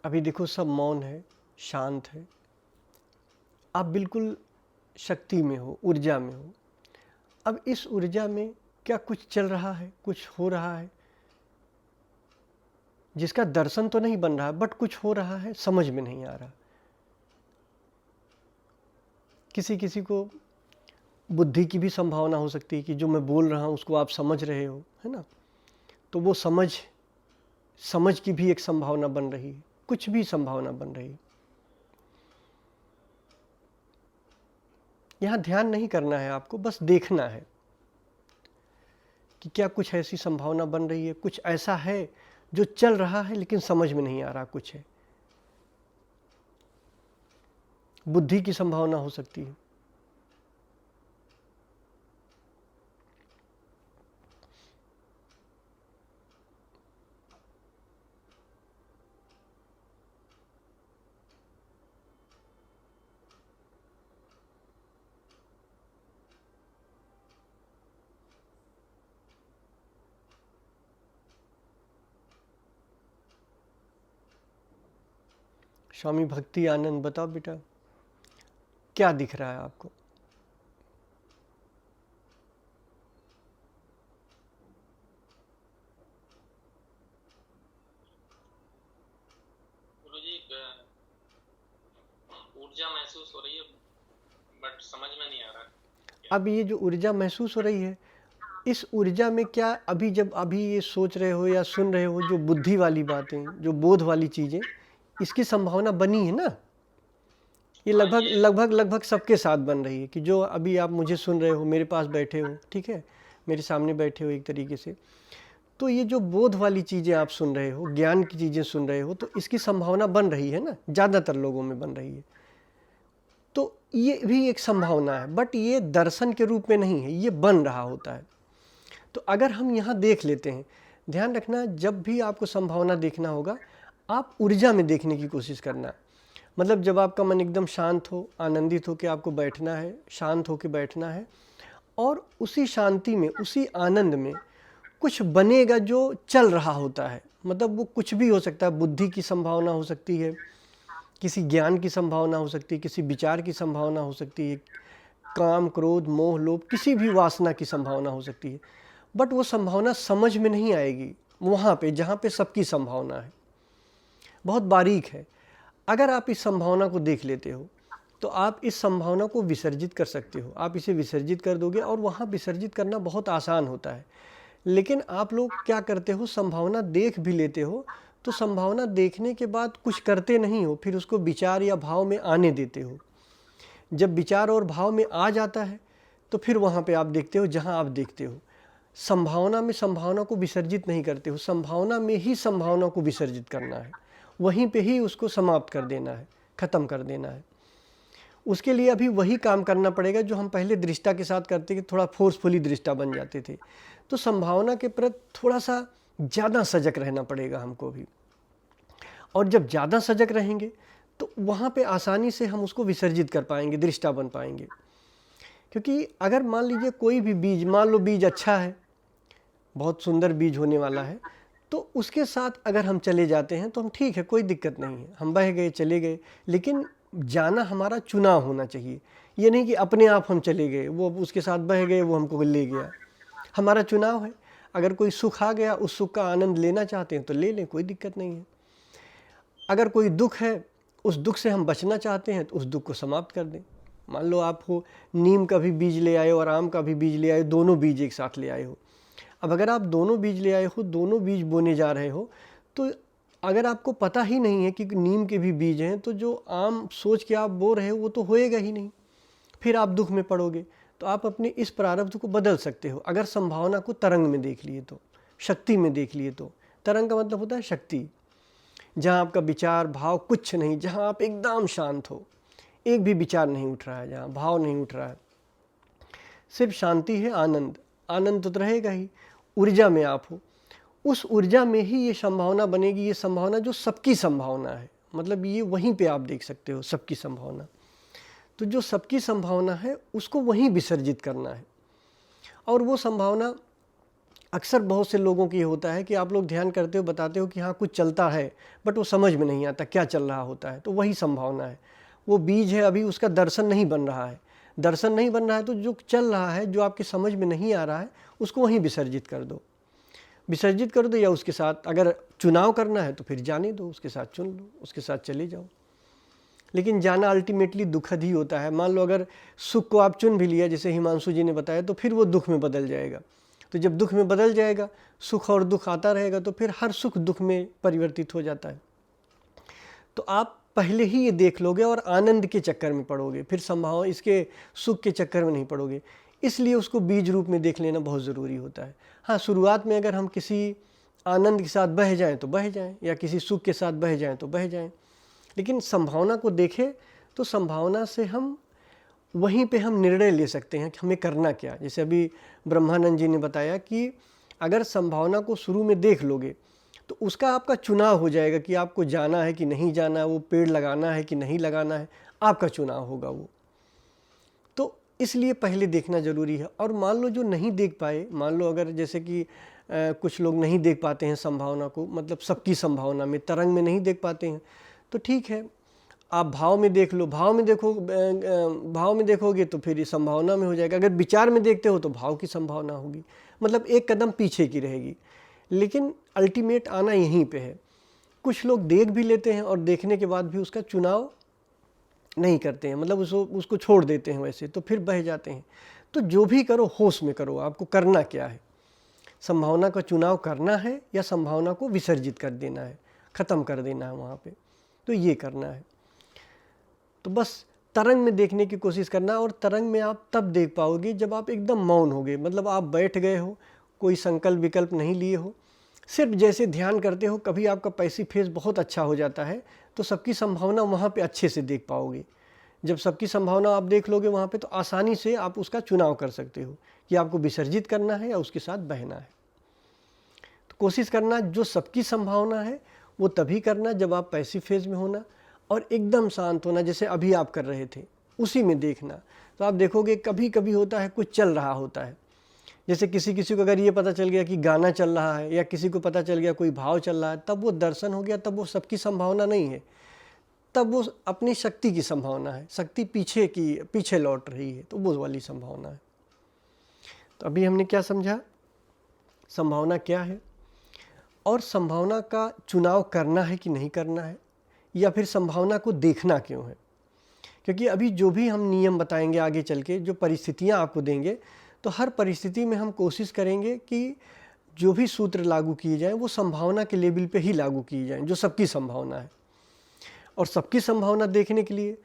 अभी देखो सब मौन है, शांत है, आप बिल्कुल शक्ति में हो, ऊर्जा में हो। अब इस ऊर्जा में क्या कुछ चल रहा है, कुछ हो रहा है, जिसका दर्शन तो नहीं बन रहा बट कुछ हो रहा है, समझ में नहीं आ रहा। किसी किसी को बुद्धि की भी संभावना हो सकती है कि जो मैं बोल रहा हूँ उसको आप समझ रहे हो, है ना, तो वो समझ की भी एक संभावना बन रही है, कुछ भी संभावना बन रही है। यहाँ ध्यान नहीं करना है आपको, बस देखना है कि क्या कुछ ऐसी संभावना बन रही है, कुछ ऐसा है जो चल रहा है लेकिन समझ में नहीं आ रहा कुछ है। बुद्धि की संभावना हो सकती है। स्वामी भक्ति आनंद, बताओ बेटा क्या दिख रहा है आपको? गुरुजी ऊर्जा महसूस हो रही है बट समझ में नहीं आ रहा। अब ये जो ऊर्जा महसूस हो रही है, इस ऊर्जा में क्या अभी ये सोच रहे हो या सुन रहे हो, जो बुद्धि वाली बातें, जो बोध वाली चीजें, इसकी संभावना बनी है ना? ये लगभग सबके साथ बन रही है कि जो अभी आप मुझे सुन रहे हो, मेरे पास बैठे हो, ठीक है, मेरे सामने बैठे हो एक तरीके से, तो ये जो बोध वाली चीज़ें आप सुन रहे हो, ज्ञान की चीज़ें सुन रहे हो, तो इसकी संभावना बन रही है ना, ज़्यादातर लोगों में बन रही है। तो ये भी एक संभावना है, बट ये दर्शन के रूप में नहीं है, ये बन रहा होता है। तो अगर हम यहाँ देख लेते हैं, ध्यान रखना, जब भी आपको संभावना देखना होगा, आप ऊर्जा में देखने की कोशिश करना। मतलब जब आपका मन एकदम शांत हो, आनंदित हो के आपको बैठना है, शांत हो के बैठना है, और उसी शांति में, उसी आनंद में कुछ बनेगा जो चल रहा होता है। मतलब वो कुछ भी हो सकता है, बुद्धि की संभावना हो सकती है, किसी ज्ञान की संभावना हो सकती है, किसी विचार की संभावना हो सकती है, काम, क्रोध, मोह, लोभ, किसी भी वासना की संभावना हो सकती है। बट वो संभावना समझ में नहीं आएगी वहाँ पे जहाँ पे सबकी संभावना है, बहुत बारीक है। अगर आप इस संभावना को देख लेते हो तो आप इस संभावना को विसर्जित कर सकते हो। आप इसे विसर्जित कर दोगे और वहाँ विसर्जित करना बहुत आसान होता है। लेकिन आप लोग क्या करते हो, संभावना देख भी लेते हो तो संभावना देखने के बाद कुछ करते नहीं हो, फिर उसको विचार या भाव में आने देते हो। जब विचार और भाव में आ जाता है तो फिर वहाँ पे आप देखते हो जहाँ आप देखते हो। संभावना में संभावना को विसर्जित नहीं करते हो, संभावना में ही संभावना को विसर्जित करना है, वहीं पे ही उसको समाप्त कर देना है, ख़त्म कर देना है। उसके लिए अभी वही काम करना पड़ेगा जो हम पहले दृष्टा के साथ करते कि थोड़ा फोर्सफुली दृष्टा बन जाते थे। तो संभावना के प्रति थोड़ा सा ज़्यादा सजग रहना पड़ेगा हमको भी, और जब ज़्यादा सजग रहेंगे तो वहाँ पे आसानी से हम उसको विसर्जित कर पाएंगे, दृष्टा बन पाएंगे। क्योंकि अगर मान लीजिए कोई भी बीज, मान लो बीज अच्छा है, बहुत सुंदर बीज होने वाला है, तो उसके साथ अगर हम चले जाते हैं तो हम ठीक है, कोई दिक्कत नहीं है, हम बह गए चले गए, लेकिन जाना हमारा चुनाव होना चाहिए। ये नहीं कि अपने आप हम चले गए, वो उसके साथ बह गए, वो हमको ले गया। हमारा चुनाव है। अगर कोई सुख आ गया, उस सुख का आनंद लेना चाहते हैं तो ले लें, कोई दिक्कत नहीं है। अगर कोई दुख है, उस दुख से हम बचना चाहते हैं तो उस दुख को समाप्त कर दें। मान लो आप हो नीम का भी बीज ले आए हो और आम का भी बीज ले आए, दोनों बीज एक साथ ले आए हो। अब अगर आप दोनों बीज ले आए हो, दोनों बीज बोने जा रहे हो, तो अगर आपको पता ही नहीं है कि नीम के भी बीज हैं, तो जो आम सोच के आप बो रहे हो वो तो होएगा ही नहीं, फिर आप दुख में पड़ोगे। तो आप अपने इस प्रारब्ध को बदल सकते हो अगर संभावना को तरंग में देख लिए तो, शक्ति में देख लिए तो। तरंग का मतलब होता है शक्ति, जहाँ आपका विचार भाव कुछ नहीं, जहाँ आप एकदम शांत हो, एक भी विचार नहीं उठ रहा है, जहाँ भाव नहीं उठ रहा है, सिर्फ शांति है, आनंद। आनंद तो रहेगा ही, ऊर्जा में आप हो, उस ऊर्जा में ही ये संभावना बनेगी। ये संभावना जो सबकी संभावना है, मतलब ये वहीं पे आप देख सकते हो सबकी संभावना। तो जो सबकी संभावना है उसको वहीं विसर्जित करना है। और वो संभावना अक्सर बहुत से लोगों की होता है कि आप लोग ध्यान करते हो, बताते हो कि हाँ कुछ चलता है, बट वो समझ में नहीं आता क्या चल रहा होता है। तो वही संभावना है, वो बीज है, अभी उसका दर्शन नहीं बन रहा है। दर्शन नहीं बन रहा है तो जो चल रहा है, जो आपकी समझ में नहीं आ रहा है, उसको वहीं विसर्जित कर दो, विसर्जित कर दो। या उसके साथ अगर चुनाव करना है तो फिर जाने दो, उसके साथ चुन लो, उसके साथ चले जाओ। लेकिन जाना अल्टीमेटली दुखद ही होता है। मान लो अगर सुख को आप चुन भी लिया, जैसे हिमांशु जी ने बताया, तो फिर वो दुख में बदल जाएगा। तो जब दुख में बदल जाएगा, सुख और दुख आता रहेगा, तो फिर हर सुख दुख में परिवर्तित हो जाता है। तो आप पहले ही ये देख लोगे और आनंद के चक्कर में पड़ोगे, फिर संभावना इसके सुख के चक्कर में नहीं पड़ोगे। इसलिए उसको बीज रूप में देख लेना बहुत ज़रूरी होता है। हाँ, शुरुआत में अगर हम किसी आनंद के साथ बह जाएं तो बह जाएं, या किसी सुख के साथ बह जाएं तो बह जाएं, लेकिन संभावना को देखें तो संभावना से हम वहीं पे हम निर्णय ले सकते हैं कि हमें करना क्या। जैसे अभी ब्रह्मानंद जी ने बताया कि अगर संभावना को शुरू में देख लोगे तो उसका आपका चुनाव हो जाएगा कि आपको जाना है कि नहीं जाना, वो पेड़ लगाना है कि नहीं लगाना है, आपका चुनाव होगा वो। तो इसलिए पहले देखना ज़रूरी है। और मान लो जो नहीं देख पाए, मान लो अगर जैसे कि कुछ लोग नहीं देख पाते हैं संभावना को, मतलब सबकी संभावना में, तरंग में नहीं देख पाते हैं, तो ठीक है, आप भाव में देख लो। भाव में देखोगे तो फिर ये संभावना में हो जाएगा। अगर विचार में देखते हो तो भाव की संभावना होगी, मतलब एक कदम पीछे की रहेगी। लेकिन अल्टीमेट आना यहीं पे है। कुछ लोग देख भी लेते हैं और देखने के बाद भी उसका चुनाव नहीं करते हैं, मतलब उसको छोड़ देते हैं वैसे, तो फिर बह जाते हैं। तो जो भी करो होश में करो, आपको करना क्या है, संभावना का चुनाव करना है या संभावना को विसर्जित कर देना है, ख़त्म कर देना है वहाँ पे, तो ये करना है। तो बस तरंग में देखने की कोशिश करना। और तरंग में आप तब देख पाओगे जब आप एकदम मौन होगे, मतलब आप बैठ गए हो, कोई संकल्प विकल्प नहीं लिए हो, सिर्फ जैसे ध्यान करते हो। कभी आपका पैसिव फेज बहुत अच्छा हो जाता है तो सबकी संभावना वहाँ पे अच्छे से देख पाओगे। जब सबकी संभावना आप देख लोगे वहाँ पे, तो आसानी से आप उसका चुनाव कर सकते हो कि आपको विसर्जित करना है या उसके साथ बहना है। तो कोशिश करना जो सबकी संभावना है वो तभी करना जब आप पैसिव फेज में होना और एकदम शांत होना, जैसे अभी आप कर रहे थे, उसी में देखना। तो आप देखोगे कभी कभी होता है कुछ चल रहा होता है, जैसे किसी को अगर ये पता चल गया कि गाना चल रहा है, या किसी को पता चल गया कोई भाव चल रहा है, तब वो दर्शन हो गया, तब वो सबकी संभावना नहीं है, तब वो अपनी शक्ति की संभावना है। शक्ति पीछे लौट रही है, तो वो वाली संभावना है। तो अभी हमने क्या समझा, संभावना क्या है और संभावना का चुनाव करना है कि नहीं करना है, या फिर संभावना को देखना क्यों है। क्योंकि अभी जो भी हम नियम बताएंगे आगे चल के, जो परिस्थितियाँ आपको देंगे, तो हर परिस्थिति में हम कोशिश करेंगे कि जो भी सूत्र लागू किए जाएं वो संभावना के लेवल पे ही लागू किए जाएं, जो सबकी संभावना है। और सबकी संभावना देखने के लिए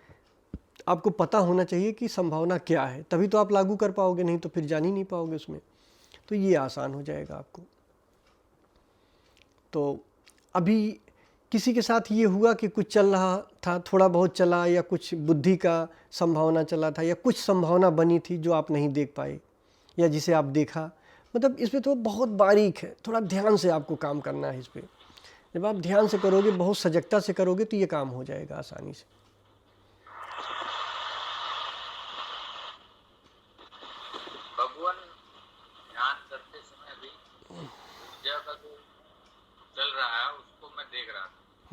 आपको पता होना चाहिए कि संभावना क्या है, तभी तो आप लागू कर पाओगे, नहीं तो फिर जान ही नहीं पाओगे उसमें। तो ये आसान हो जाएगा आपको। तो अभी किसी के साथ ये हुआ कि कुछ चल रहा था, थोड़ा बहुत चला, या कुछ बुद्धि का संभावना चला था, या कुछ संभावना बनी थी जो आप नहीं देख पाए या जिसे आप देखा, मतलब इसमें तो बहुत बारीक है, थोड़ा ध्यान से आपको काम करना है इस पर। जब आप ध्यान से करोगे, बहुत सजगता से करोगे, तो ये काम हो जाएगा आसानी से। भगवान ध्यान करते समय भी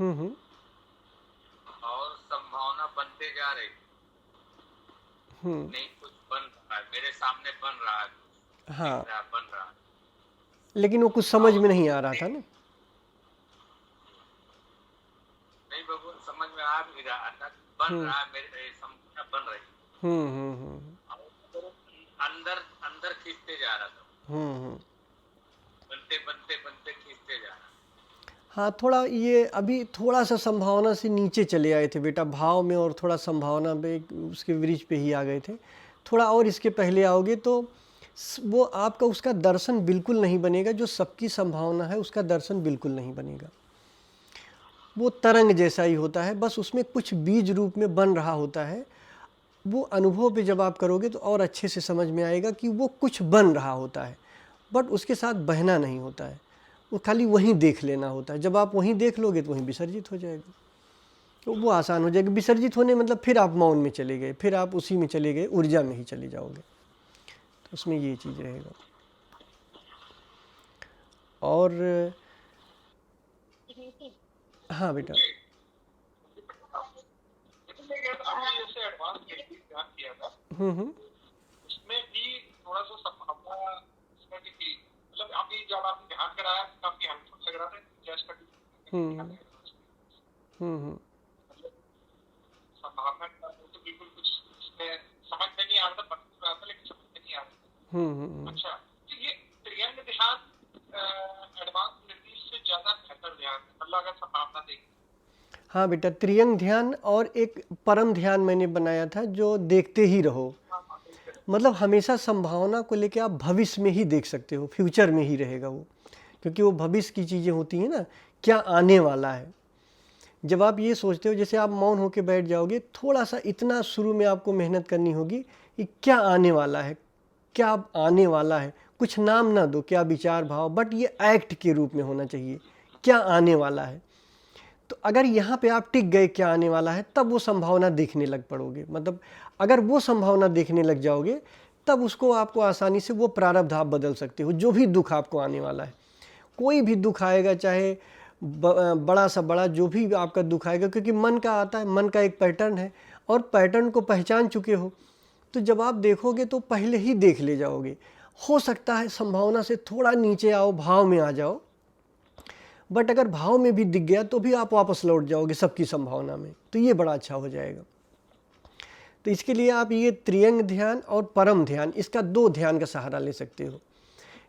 और संभावना बनते जा रही, नहीं कुछ बन रहा है मेरे सामने, बन रहा है, हाँ, दिख रहा है, बन रहा है, लेकिन वो कुछ समझ में नहीं आ रहा था ना। नहीं बाबू समझ में आ भी रहा है, बन रहा है, मेरे संभावना बन रही, अंदर अंदर खींचते जा रहा था, बनते बनते बनते खींचते जा रहा। हाँ, थोड़ा ये अभी थोड़ा सा संभावना से नीचे चले आए थे बेटा, भाव में और थोड़ा संभावना पे उसके वृक्ष पे ही आ गए थे। थोड़ा और इसके पहले आओगे तो वो आपका उसका दर्शन बिल्कुल नहीं बनेगा, जो सबकी संभावना है उसका दर्शन बिल्कुल नहीं बनेगा। वो तरंग जैसा ही होता है, बस उसमें कुछ बीज रूप में बन रहा होता है। वो अनुभव पे जब आप करोगे तो और अच्छे से समझ में आएगा कि वो कुछ बन रहा होता है, बट उसके साथ बहना नहीं होता है, वो खाली वहीं देख लेना होता है। जब आप वहीं देख लोगे तो वहीं विसर्जित हो जाएगा, तो वो आसान हो जाएगा। विसर्जित होने मतलब फिर आप मौन में चले गए, फिर आप उसी में चले गए, ऊर्जा में ही चले जाओगे, तो उसमें ये चीज़ रहेगा। और हाँ बेटा, जैसे एडवांस ध्यान किया था, उसमें भी थोड़ा सा संभावना मतलब अभी जब आपने ध्यान कराया काफी हेल्पफुल लग रहा था, जैसा संभावना तो बिल्कुल कुछ इसमें समझ में नहीं आ रहा था, बन रहा था लेकिन समझ में नहीं आ रहा। अच्छा, तो ये त्रियंग ध्यान एडवांस निर्देश से ज्यादा बेहतर ध्यान है, मतलब अगर संभावना देखें। हाँ बेटा, त्रियंग ध्यान और एक परम ध्यान मैंने बनाया था, जो देखते ही रहो। मतलब हमेशा संभावना को लेके आप भविष्य में ही देख सकते हो, फ्यूचर में ही रहेगा वो, क्योंकि वो भविष्य की चीज़ें होती हैं ना, क्या आने वाला है। जब आप ये सोचते हो, जैसे आप मौन होके बैठ जाओगे, थोड़ा सा इतना शुरू में आपको मेहनत करनी होगी कि क्या आने वाला है, क्या आने वाला है। कुछ नाम ना दो, क्या विचार भाव, बट ये एक्ट के रूप में होना चाहिए, क्या आने वाला है। तो अगर यहाँ पे आप टिक गए क्या आने वाला है, तब वो संभावना देखने लग पड़ोगे। मतलब अगर वो संभावना देखने लग जाओगे, तब उसको आपको आसानी से वो प्रारब्ध आप बदल सकते हो। जो भी दुख आपको आने वाला है, कोई भी दुख आएगा, चाहे बड़ा सा बड़ा जो भी आपका दुख आएगा, क्योंकि मन का आता है, मन का एक पैटर्न है, और पैटर्न को पहचान चुके हो, तो जब आप देखोगे तो पहले ही देख ले जाओगे। हो सकता है संभावना से थोड़ा नीचे आओ, भाव में आ जाओ, बट अगर भाव में भी दिख गया तो भी आप वापस लौट जाओगे सबकी संभावना में, तो ये बड़ा अच्छा हो जाएगा। तो इसके लिए आप ये त्रियंग ध्यान और परम ध्यान, इसका 2 ध्यान का सहारा ले सकते हो।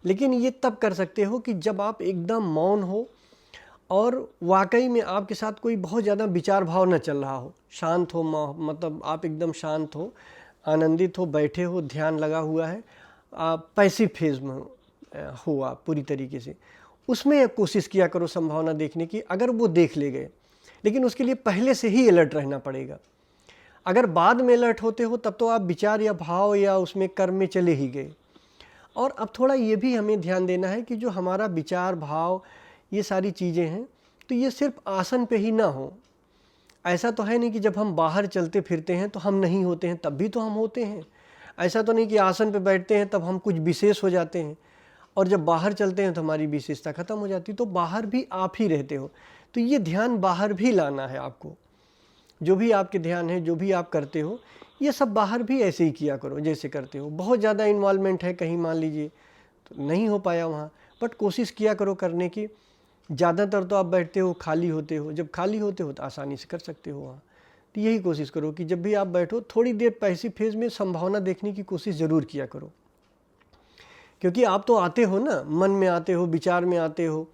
लेकिन ये तब कर सकते हो कि जब आप एकदम मौन हो और वाकई में आपके साथ कोई बहुत ज़्यादा विचार भाव न चल रहा हो, शांत हो, मतलब आप एकदम शांत हो, आनंदित हो, बैठे हो, ध्यान लगा हुआ है, आप पैसिव फेज में हो आप पूरी तरीके से। उसमें कोशिश किया करो संभावना देखने की। अगर वो देख ले गए, लेकिन उसके लिए पहले से ही अलर्ट रहना पड़ेगा। अगर बाद में अलर्ट होते हो तब तो आप विचार या भाव या उसमें कर्म में चले ही गए। और अब थोड़ा ये भी हमें ध्यान देना है कि जो हमारा विचार भाव ये सारी चीज़ें हैं, तो ये सिर्फ आसन पे ही ना हो। ऐसा तो है नहीं कि जब हम बाहर चलते फिरते हैं तो हम नहीं होते हैं, तब भी तो हम होते हैं। ऐसा तो नहीं कि आसन पे बैठते हैं तब हम कुछ विशेष हो जाते हैं, और जब बाहर चलते हैं तो हमारी विशेषता खत्म हो जाती है। तो बाहर भी आप ही रहते हो, तो ये ध्यान बाहर भी लाना है आपको। जो भी आपके ध्यान है, जो भी आप करते हो, ये सब बाहर भी ऐसे ही किया करो जैसे करते हो। बहुत ज़्यादा इन्वॉल्वमेंट है कहीं, मान लीजिए तो नहीं हो पाया वहाँ, बट कोशिश किया करो करने की। ज़्यादातर तो आप बैठते हो, खाली होते हो, जब खाली होते हो तो आसानी से कर सकते हो वहाँ। तो यही कोशिश करो कि जब भी आप बैठो थोड़ी देर पैसिव फेज में संभावना देखने की कोशिश ज़रूर किया करो, क्योंकि आप तो आते हो ना, मन में आते हो, विचार में आते हो,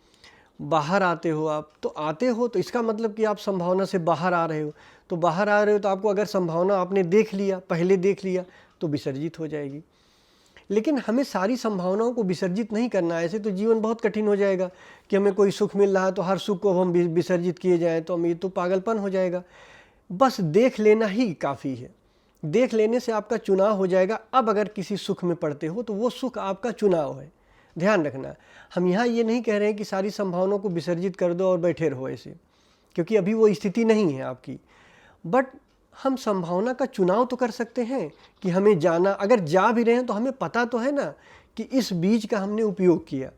बाहर आते हो। आप तो आते हो तो इसका मतलब कि आप संभावना से बाहर आ रहे हो। तो बाहर आ रहे हो तो आपको अगर संभावना आपने देख लिया, पहले देख लिया, तो विसर्जित हो जाएगी। लेकिन हमें सारी संभावनाओं को विसर्जित नहीं करना है, ऐसे तो जीवन बहुत कठिन हो जाएगा कि हमें कोई सुख मिल रहा है तो हर सुख को हम विसर्जित किए जाएँ, तो हम ये तो पागलपन हो जाएगा। बस देख लेना ही काफ़ी है। देख लेने से आपका चुनाव हो जाएगा। अब अगर किसी सुख में पड़ते हो तो वो सुख आपका चुनाव है, ध्यान रखना। हम यहाँ ये नहीं कह रहे हैं कि सारी संभावनाओं को विसर्जित कर दो और बैठे रहो ऐसे, क्योंकि अभी वो स्थिति नहीं है आपकी। बट हम संभावना का चुनाव तो कर सकते हैं कि हमें जाना, अगर जा भी रहे हैं तो हमें पता तो है ना कि इस बीज का हमने उपयोग किया,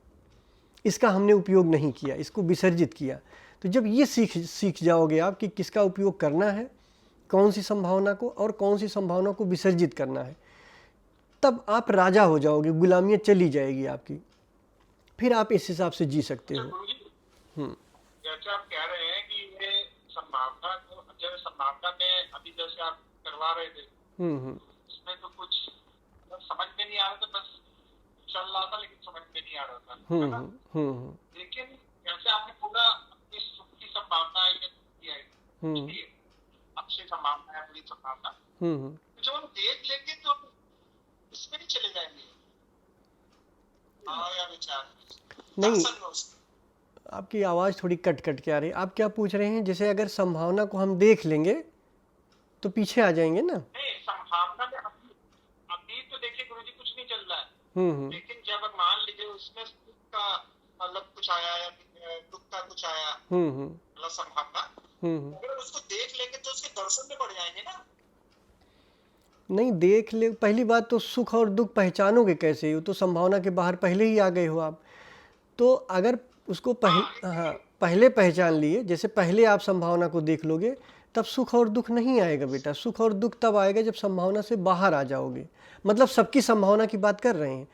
इसका हमने उपयोग नहीं किया, इसको विसर्जित किया। तो जब ये सीख जाओगे आप कि किसका उपयोग करना है, कौन सी संभावना को और कौन सी संभावना को विसर्जित करना है, तब आप राजा हो जाओगे, गुलामियाँ चली जाएगी आपकी, फिर आप इस हिसाब से जी सकते हो। जैसे आप कह रहे हैं कि ये संभावना को, जब संभावना में अभी जैसे आप करवा रहे थे, इसमें तो कुछ समझ में नहीं आ रहा था, बस चल रहा था लेकिन समझ में नहीं आ रहा था, लेकिन जैसे आपने पूरा अपनी सुख की संभावना किया है, अच्छी संभावना है, बुरी संभावना, तो जब हम देख लेंगे तो इसमें नहीं चले जाएंगे या विचार नहीं। आपकी आवाज़ थोड़ी कट कट के आ रही है। आप क्या पूछ रहे हैं? जैसे अगर संभावना को हम देख लेंगे तो पीछे आ जाएंगे ना? नहीं, संभावना में अभी तो देखिए गुरुजी कुछ नहीं चल रहा है, लेकिन जब मान लीजिए उसमें सुख का मतलब कुछ आया या दुख का कुछ आया, मतलब संभावना, अगर उसको देख लेंगे तो उसके दर्शन में बढ़ जाएंगे ना। नहीं, देख ले, पहली बात तो सुख और दुख पहचानोगे कैसे? हो तो संभावना के बाहर पहले ही आ गए हो आप। तो अगर उसको पहले पहचान लिए, जैसे पहले आप संभावना को देख लोगे, तब सुख और दुख नहीं आएगा बेटा। सुख और दुख तब आएगा जब संभावना से बाहर आ जाओगे। मतलब सबकी संभावना की बात कर रहे हैं,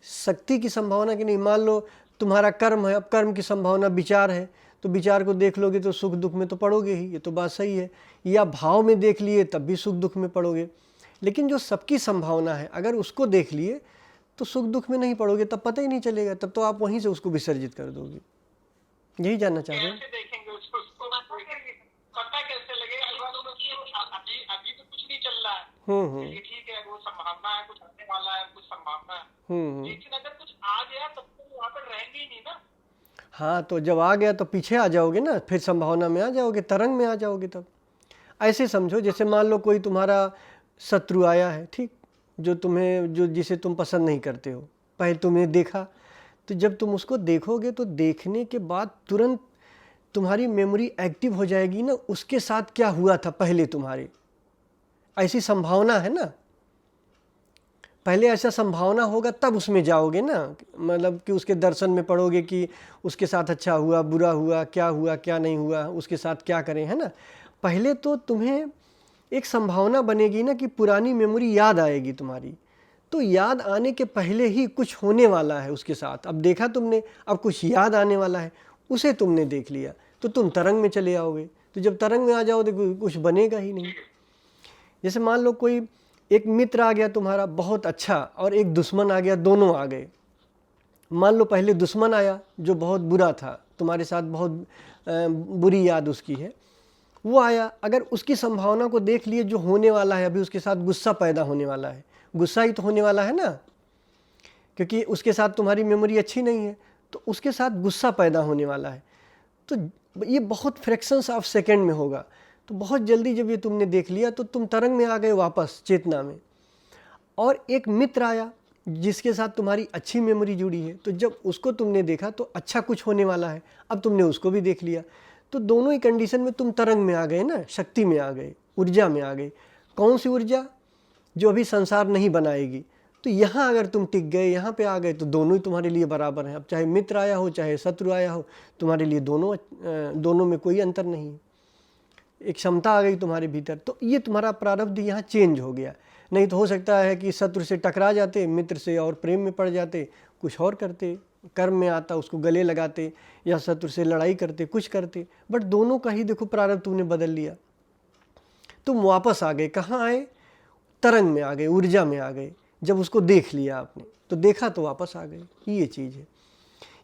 शक्ति की संभावना की नहीं। मान लो तुम्हारा कर्म है, अब कर्म की संभावना विचार है, तो विचार को देख लोगे तो सुख दुख में तो पड़ोगे ही, ये तो बात सही है। या भाव में देख लिए तब भी सुख दुख में पड़ोगे। लेकिन जो सबकी संभावना है, अगर उसको देख लिए तो सुख दुख में नहीं पड़ोगे, तब पता ही नहीं चलेगा, तब तो आप वहीं से उसको विसर्जित कर दोगे। यही जानना चाह रहे हैं? कैसे देखेंगे उसको पता कैसे लगेगा? अभी तो कुछ नहीं चल रहा है, ठीक है, वो संभावना है, कुछ आने वाला है, कुछ संभावना है, लेकिन अगर कुछ आ गया तब तो वहाँ पर रहेंगे ही नहीं ना। हाँ, तो जब आ गया तो पीछे आ जाओगे ना, फिर संभावना में आ जाओगे, तरंग में आ जाओगे। तब ऐसे समझो, जैसे मान लो कोई तुम्हारा शत्रु आया है, ठीक, जिसे तुम पसंद नहीं करते हो, पहले तुमने देखा, तो जब तुम उसको देखोगे तो देखने के बाद तुरंत तुम्हारी मेमोरी एक्टिव हो जाएगी ना, उसके साथ क्या हुआ था पहले तुम्हारे, ऐसी संभावना है ना। पहले ऐसा संभावना होगा तब उसमें जाओगे ना, मतलब कि उसके दर्शन में पड़ोगे कि उसके साथ अच्छा हुआ, बुरा हुआ, क्या नहीं हुआ, उसके साथ क्या करें, है ना। पहले तो तुम्हें एक संभावना बनेगी ना कि पुरानी मेमोरी याद आएगी तुम्हारी, तो याद आने के पहले ही कुछ होने वाला है उसके साथ। अब देखा तुमने, अब कुछ याद आने वाला है, उसे तुमने देख लिया, तो तुम तरंग में चले आओगे। तो जब तरंग में आ जाओ तो कुछ बनेगा ही नहीं। जैसे मान लो कोई एक मित्र आ गया तुम्हारा बहुत अच्छा, और एक दुश्मन आ गया, दोनों आ गए। मान लो पहले दुश्मन आया जो बहुत बुरा था, तुम्हारे साथ बहुत बुरी याद उसकी है, वो आया। अगर उसकी संभावना को देख लिए, जो होने वाला है, अभी उसके साथ गुस्सा पैदा होने वाला है, गुस्सा ही तो होने वाला है ना, क्योंकि उसके साथ तुम्हारी मेमोरी अच्छी नहीं है, तो उसके साथ गुस्सा पैदा होने वाला है। तो ये बहुत फ्रैक्शंस ऑफ सेकंड में होगा। तो बहुत जल्दी जब ये तुमने देख लिया तो तुम तरंग में आ गए वापस चेतना में। और एक मित्र आया जिसके साथ तुम्हारी अच्छी मेमोरी जुड़ी है, तो जब उसको तुमने देखा तो अच्छा कुछ होने वाला है, अब तुमने उसको भी देख लिया, तो दोनों ही कंडीशन में तुम तरंग में आ गए ना, शक्ति में आ गए, ऊर्जा में आ गए। कौन सी ऊर्जा? जो अभी संसार नहीं बनाएगी। तो यहाँ अगर तुम टिक गए, यहाँ पे आ गए, तो दोनों ही तुम्हारे लिए बराबर हैं। अब चाहे मित्र आया हो चाहे शत्रु आया हो, तुम्हारे लिए दोनों में कोई अंतर नहीं है। एक क्षमता आ गई तुम्हारे भीतर, तो ये तुम्हारा प्रारब्ध यहाँ चेंज हो गया। नहीं तो हो सकता है कि शत्रु से टकरा जाते, मित्र से और प्रेम में पड़ जाते, कुछ और करते, कर्म में आता उसको गले लगाते, या शत्रु से लड़ाई करते, कुछ करते। बट दोनों का ही देखो प्रारब्ध तुमने बदल लिया, तुम वापस आ गए। कहाँ आए? तरंग में आ गए, ऊर्जा में आ गए। जब उसको देख लिया आपने, तो देखा तो वापस आ गए। ये चीज़ है।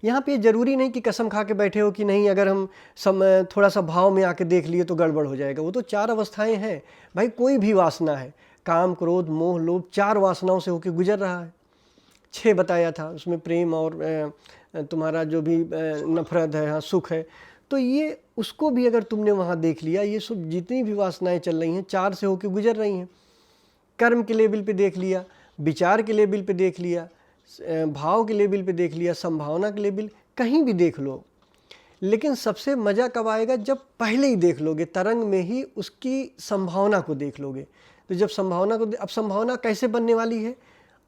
यहाँ पे ज़रूरी नहीं कि कसम खा के बैठे हो कि नहीं, अगर हम थोड़ा सा भाव में आके देख लिए तो गड़बड़ हो जाएगा। वो तो 4 अवस्थाएं हैं भाई। कोई भी वासना है, काम, क्रोध, मोह, लोभ, 4 वासनाओं से होके गुजर रहा है। 6 बताया था, उसमें प्रेम और तुम्हारा जो भी नफरत है, हाँ, सुख है। तो ये उसको भी अगर तुमने वहाँ देख लिया, ये सब जितनी भी वासनाएं चल रही हैं 4 से होके गुजर रही हैं। कर्म के लेवल पे देख लिया, विचार के लेवल पे देख लिया, भाव के लेवल पे देख लिया, संभावना के लेवल, कहीं भी देख लो। लेकिन सबसे मज़ा कब आएगा? जब पहले ही देख लोगे, तरंग में ही उसकी संभावना को देख लोगे। तो जब संभावना को, अब संभावना कैसे बनने वाली है?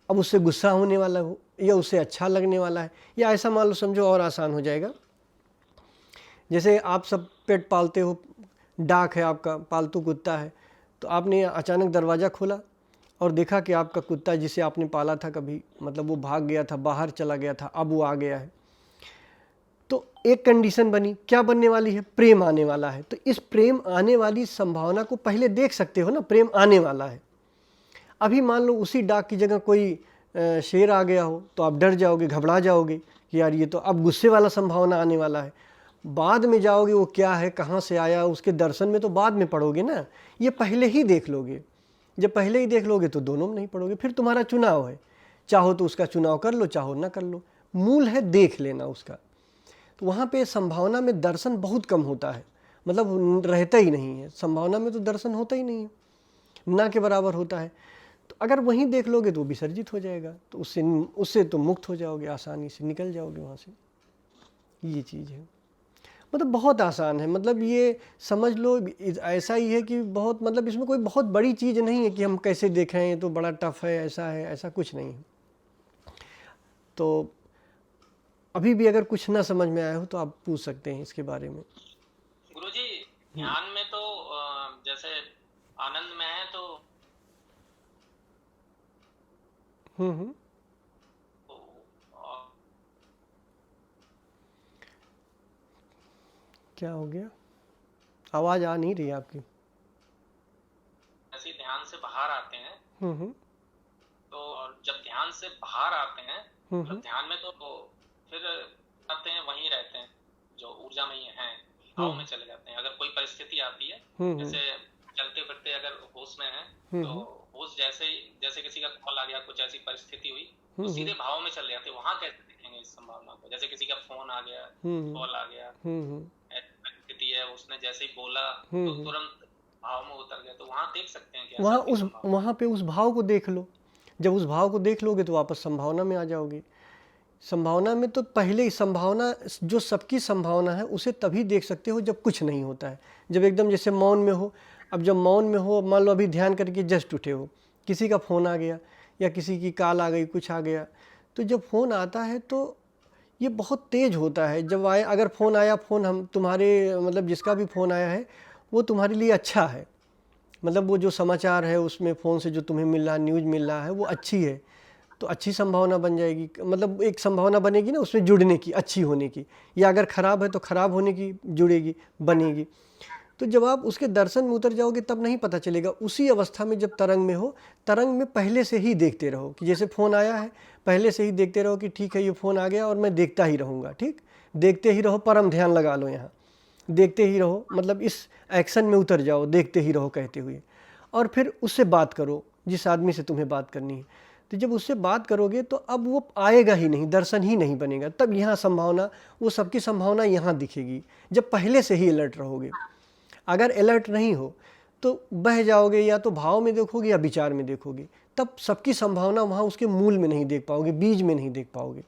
अब उससे गुस्सा होने वाला हो, या उससे अच्छा लगने वाला है, या ऐसा मान लो, समझो और आसान हो जाएगा। जैसे आप सब पेट पालते हो, डॉग है आपका, पालतू कुत्ता है, तो आपने अचानक दरवाज़ा खोला और देखा कि आपका कुत्ता जिसे आपने पाला था कभी, मतलब वो भाग गया था, बाहर चला गया था, अब वो आ गया है, तो एक कंडीशन बनी, क्या बनने वाली है? प्रेम आने वाला है। तो इस प्रेम आने वाली संभावना को पहले देख सकते हो ना, प्रेम आने वाला है। अभी मान लो उसी डॉग की जगह कोई शेर आ गया हो तो आप डर जाओगे, घबरा जाओगे कि यार ये तो अब गुस्से वाला संभावना आने वाला है। बाद में जाओगे वो क्या है, कहाँ से आया, उसके दर्शन में तो बाद में पढ़ोगे ना, ये पहले ही देख लोगे। जब पहले ही देख लोगे तो दोनों में नहीं पढ़ोगे। फिर तुम्हारा चुनाव है, चाहो तो उसका चुनाव कर लो, चाहो ना कर लो, मूल है देख लेना उसका। तो वहाँ पे संभावना में दर्शन बहुत कम होता है, मतलब रहता ही नहीं है। संभावना में तो दर्शन होता ही नहीं है, ना के बराबर होता है। तो अगर वहीं देख लोगे तो विसर्जित हो जाएगा, तो उससे तो मुक्त हो जाओगे, आसानी से निकल जाओगे वहाँ से। ये चीज़ है, मतलब बहुत आसान है। मतलब ये समझ लो ऐसा ही है कि बहुत, मतलब इसमें कोई बहुत बड़ी चीज़ नहीं है कि हम कैसे देखें, ये तो बड़ा टफ है, ऐसा कुछ नहीं है। तो अभी भी अगर कुछ ना समझ में आया हो तो आप पूछ सकते हैं इसके बारे में। गुरुजी, ध्यान में तो जैसे आनंद में है तो क्या हो गया? आवाज आ नहीं रही आपकी। ऐसे ध्यान से बाहर आते हैं तो, और जब ध्यान से बाहर आते हैं मतलब ध्यान में तो फिर आते हैं, वहीं रहते हैं, जो ऊर्जा में ही हैं, भाव में चले जाते हैं। अगर कोई परिस्थिति आती है, जैसे चलते फिरते अगर होश में है तो होश जैसे किसी का कॉल आ गया, कुछ ऐसी परिस्थिति हुई तो सीधे भाव में चले जाते हैं। वहां कैसे देखेंगे इस संभावना को? जैसे किसी का फोन आ गया, कॉल आ गया, परिस्थिति है, उसने जैसे ही बोला तो तुरंत भाव में उतर गया, तो वहां देख सकते हैं क्या? वहां पे उस भाव को देख लो। जब उस भाव को देख लोगे तो वापस संभावना में आ जाओगे। संभावना में तो पहले ही संभावना, जो सबकी संभावना है उसे तभी देख सकते हो जब कुछ नहीं होता है, जब एकदम जैसे मौन में हो। अब जब मौन में हो, मान लो अभी ध्यान करके जस्ट उठे हो, किसी का फ़ोन आ गया या किसी की कॉल आ गई, कुछ आ गया, तो जब फ़ोन आता है तो ये बहुत तेज़ होता है। जब आए, अगर फ़ोन आया, फ़ोन हम तुम्हारे, मतलब जिसका भी फ़ोन आया है वो तुम्हारे लिए अच्छा है, मतलब वो जो समाचार है उसमें फ़ोन से जो तुम्हें मिल रहा है, न्यूज़ मिल रहा है, वो अच्छी है, तो अच्छी संभावना बन जाएगी। मतलब एक संभावना बनेगी ना उसमें जुड़ने की, अच्छी होने की, या अगर ख़राब है तो ख़राब होने की जुड़ेगी, बनेगी। तो जब आप उसके दर्शन में उतर जाओगे तब नहीं पता चलेगा। उसी अवस्था में जब तरंग में हो, तरंग में पहले से ही देखते रहो कि जैसे फ़ोन आया है, पहले से ही देखते रहो कि ठीक है ये फ़ोन आ गया और मैं देखता ही रहूँगा। ठीक, देखते ही रहो, परम ध्यान लगा लो यहाँ, देखते ही रहो, मतलब इस एक्शन में उतर जाओ, देखते ही रहो कहते हुए। और फिर उससे बात करो जिस आदमी से तुम्हें बात करनी है। तो जब उससे बात करोगे तो अब वो आएगा ही नहीं, दर्शन ही नहीं बनेगा, तब यहाँ संभावना, वो सबकी संभावना यहाँ दिखेगी जब पहले से ही अलर्ट रहोगे। अगर अलर्ट नहीं हो तो बह जाओगे, या तो भाव में देखोगे या विचार में देखोगे, तब सबकी संभावना वहाँ उसके मूल में नहीं देख पाओगे, बीज में नहीं देख पाओगे।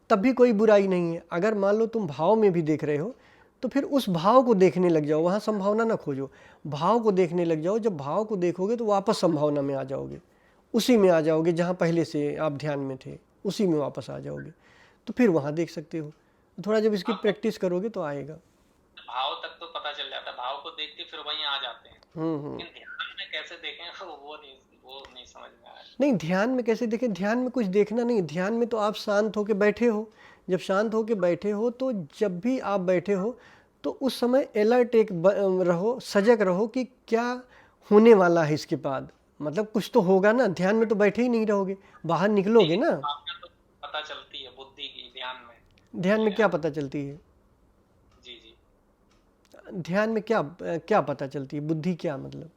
तब भी कोई बुराई नहीं है। अगर मान लो तुम भाव में भी देख रहे हो तो फिर उस भाव को देखने लग जाओ, वहाँ संभावना ना खोजो, भाव को देखने लग जाओ। जब भाव को देखोगे तो वापस संभावना में आ जाओगे, उसी में आ जाओगे जहाँ पहले से आप ध्यान में थे, उसी में वापस आ जाओगे। तो फिर वहाँ देख सकते हो। थोड़ा जब इसकी प्रैक्टिस करोगे तो आएगा। भाव तक तो पता चल जाता है, भाव को देख के फिर वहीं आ जाते हैं। लेकिन ध्यान में कैसे देखें वो नहीं समझ में आया। नहीं, ध्यान में कैसे देखें? ध्यान में कुछ देखना नहीं। ध्यान में तो आप शांत होकर बैठे हो। जब शांत होकर बैठे हो तो जब भी आप बैठे हो तो उस समय अलर्ट रहो, सजग रहो कि क्या होने वाला है इसके बाद। मतलब कुछ तो होगा ना, ध्यान में तो बैठे ही नहीं रहोगे, बाहर निकलोगे ना। तो पता चलती है बुद्धि की ध्यान में क्या पता चलती है? जी ध्यान में क्या पता चलती है? बुद्धि क्या मतलब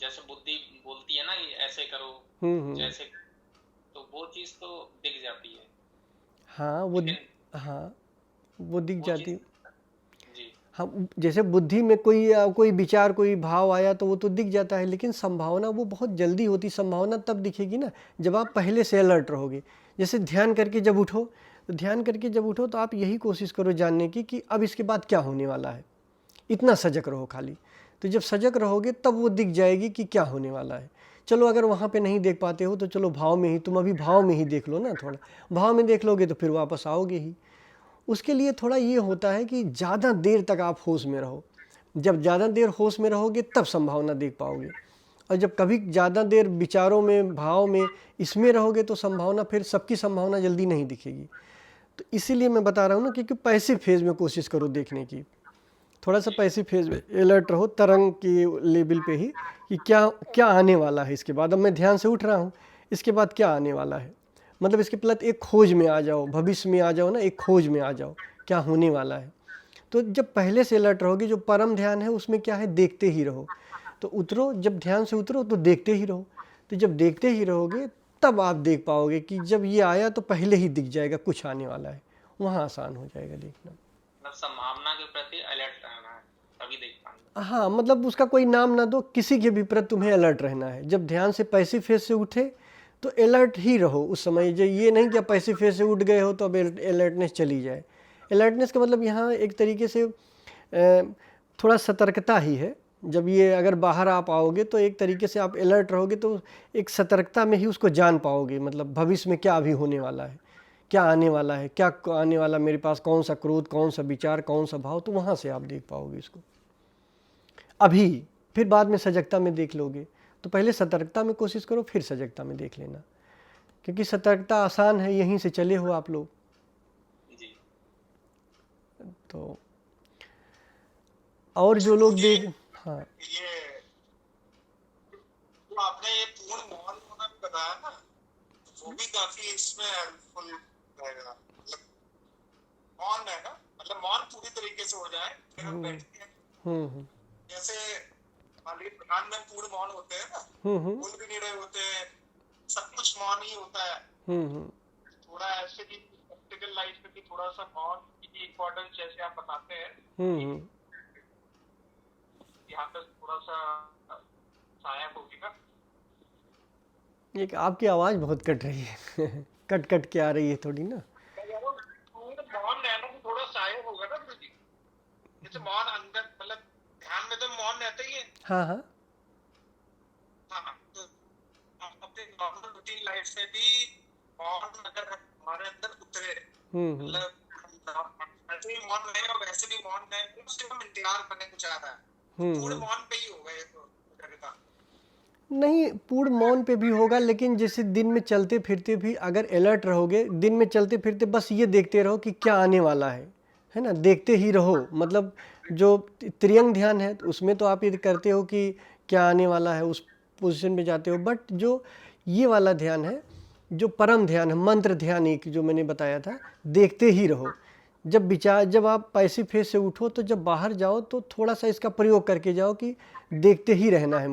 जैसे बुद्धि बोलती है ना ऐसे करो, जैसे, तो वो चीज तो दिख जाती है। हाँ वो दिख जाती है। जी हाँ, जैसे बुद्धि में कोई विचार, कोई भाव आया तो वो तो दिख जाता है, लेकिन संभावना वो बहुत जल्दी होती। संभावना तब दिखेगी ना जब आप पहले से अलर्ट रहोगे। जैसे ध्यान करके जब उठो, तो आप यही कोशिश करो जानने की कि अब इसके बाद क्या होने वाला है, इतना सजग रहो खाली। तो जब सजग रहोगे तब वो दिख जाएगी कि क्या होने वाला है। चलो अगर वहाँ पे नहीं देख पाते हो तो चलो भाव में ही, तुम अभी भाव में ही देख लो ना, थोड़ा भाव में देख लोगे तो फिर वापस आओगे ही। उसके लिए थोड़ा ये होता है कि ज़्यादा देर तक आप होश में रहो। जब ज़्यादा देर होश में रहोगे तब संभावना देख पाओगे, और जब कभी ज़्यादा देर विचारों में, भाव में, इसमें रहोगे तो संभावना, फिर सबकी संभावना जल्दी नहीं दिखेगी। तो इसीलिए मैं बता रहा हूँ ना, क्योंकि पैसिव फेज में कोशिश करो देखने की, थोड़ा सा पैसिव फेज में अलर्ट रहो, तरंग की लेवल पे ही, कि क्या क्या आने वाला है इसके बाद। अब मैं ध्यान से उठ रहा हूँ, इसके बाद क्या आने वाला है, मतलब इसके प्रति एक खोज में आ जाओ, भविष्य में आ जाओ ना, एक खोज में आ जाओ, क्या होने वाला है। तो जब पहले से अलर्ट रहोगे, जो परम ध्यान है उसमें क्या है, देखते ही रहो। तो उतरो, जब ध्यान से उतरो तो देखते ही रहो। तो जब देखते ही रहोगे तब आप देख पाओगे कि जब ये आया तो पहले ही दिख जाएगा कुछ आने वाला है, वहाँ आसान हो जाएगा देखना। मतलब संभावना के प्रति अलर्ट रहना है, तभी देख पाएंगे। हाँ, मतलब उसका कोई नाम ना दो, किसी के भी प्रति तुम्हें अलर्ट रहना है। जब ध्यान से पैसिव फेज से उठे तो अलर्ट ही रहो उस समय। जो ये नहीं कि पैसिव फेज से उठ गए हो तो अब अलर्टनेस चली जाए। अलर्टनेस का मतलब यहाँ एक तरीके से थोड़ा सतर्कता ही है। जब ये अगर बाहर आप आओगे तो एक तरीके से आप अलर्ट रहोगे, तो एक सतर्कता में ही उसको जान पाओगे, मतलब भविष्य में क्या अभी होने वाला है, क्या आने वाला है, क्या आने वाला मेरे पास, कौन सा क्रोध, कौन सा विचार, कौन सा भाव, तो वहाँ से आप देख पाओगे इसको अभी। फिर बाद में सजगता में देख लोगे। तो पहले सतर्कता में कोशिश करो, फिर सजगता में देख लेना, क्योंकि सतर्कता आसान है, यहीं से चले हो आप लोग। तो और जो लोग देख, हाँ, ये तो आपने ये पूर्ण मौन होना भी बताया ना, वो भी काफी इसमें हेल्पफुल रहेगा। मतलब मौन है ना, मतलब मौन पूरी तरीके से हो जाए, फिर हम बैठते हैं। जैसे मान लीजिए ध्यान में पूर्ण मौन होते हैं ना, बोल भी नहीं रहे होते, सब कुछ मौन ही होता है। थोड़ा ऐसे भी प्रैक्टिकल लाइफ में भी थोड़ा सा मौन की इम्पोर्टेंस जैसे आप बताते हैं, यहाँ पे थोड़ा सा सहायक होगी ना। एक आपकी आवाज़ बहुत कट रही है कट कट के आ रही है थोड़ी ना। मौन रहना भी थोड़ा सहायक होगा ना गुरु जी। जैसे मौन अंदर, मतलब ध्यान में तो मौन रहता ही है। हाँ हाँ हाँ, तो अपने नॉर्मल रूटीन लाइफ से भी मौन अगर हमारे अंदर उतरे, मतलब ऐसे भी मौन रहेगा, वैसे भी मौन रहेगा, उससे हम इंतजार करने को चाह रहा है, पूर्ण मौन पे ही होगा ये तो जगह। नहीं, पूर्ण मौन पे भी होगा, लेकिन जैसे दिन में चलते फिरते भी अगर अलर्ट रहोगे, दिन में चलते फिरते बस ये देखते रहो कि क्या आने वाला है ना, देखते ही रहो। मतलब जो त्रियंग ध्यान है तो उसमें तो आप ये करते हो कि क्या आने वाला है, उस पोजीशन में जाते हो। बट जो ये वाला ध्यान है, जो परम ध्यान है, मंत्र ध्यान, एक जो मैंने बताया था, देखते ही रहो। जब आप पैसिव फेज से उठो तो जब बाहर जाओ तो थोड़ा सा इसका प्रयोग करके जाओ कि देखते ही रहना है,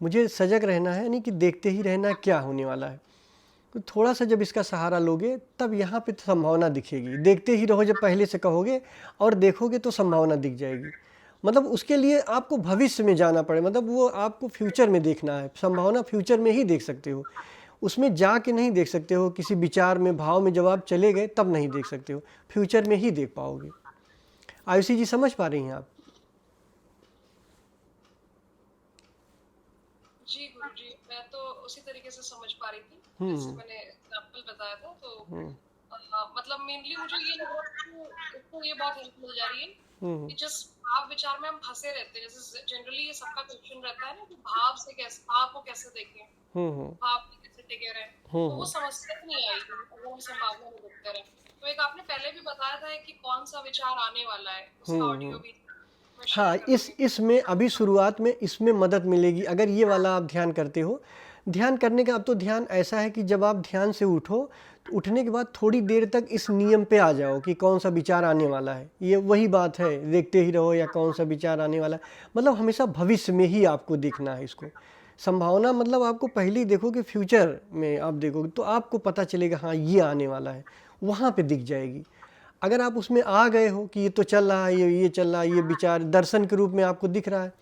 मुझे सजग रहना है, यानी कि देखते ही रहना क्या होने वाला है। तो थोड़ा सा जब इसका सहारा लोगे तब यहाँ पे तो संभावना दिखेगी। देखते ही रहो जब पहले से कहोगे और देखोगे तो संभावना दिख जाएगी। मतलब उसके लिए आपको भविष्य में जाना पड़े, मतलब वो आपको फ्यूचर में देखना है। संभावना फ्यूचर में ही देख सकते हो, उसमें जाके नहीं देख सकते हो। किसी विचार में, भाव में जब आप चले गए तब नहीं देख सकते हो, फ्यूचर में ही देख पाओगे। आयुषी जी समझ पा रही हैं आप? जी गुरुजी, मैं तो उसी तरीके से समझ पा रही थी जैसे मैंने एग्जांपल बताया था। तो मतलब मेनली मुझे ये लग रहा है कि इसको ये बहुत हेल्प मिल जा रही है कि जिस भाव विचार में हम फंसे रहते हैं, जैसे जनरली ये सबका क्वेश्चन रहता है ना कि भाव से कैसे, भाव को कैसे देखें, भाव में कैसे टिके रहे, तो वो समस्या नहीं आएगी अगर हम संभावना में देखते रहे। तो एक आपने पहले भी बताया था कि कौन सा विचार आने वाला है, उसका ऑडियो भी। हाँ, इसमें अभी शुरुआत में इसमें मदद मिलेगी अगर ये वाला आप ध्यान करते हो। ध्यान करने का अब तो ध्यान ऐसा है कि जब आप ध्यान से उठो तो उठने के बाद थोड़ी देर तक इस नियम पे आ जाओ कि कौन सा विचार आने वाला है। ये वही बात है, देखते ही रहो या कौन सा विचार आने वाला है, मतलब हमेशा भविष्य में ही आपको देखना है इसको। संभावना मतलब आपको पहले ही देखो कि फ्यूचर में आप देखोगे तो आपको पता चलेगा हाँ ये आने वाला है, वहाँ पे दिख जाएगी। अगर आप उसमें आ गए हो कि ये तो चल रहा है, ये चल रहा है, ये विचार दर्शन के रूप में आपको दिख रहा है,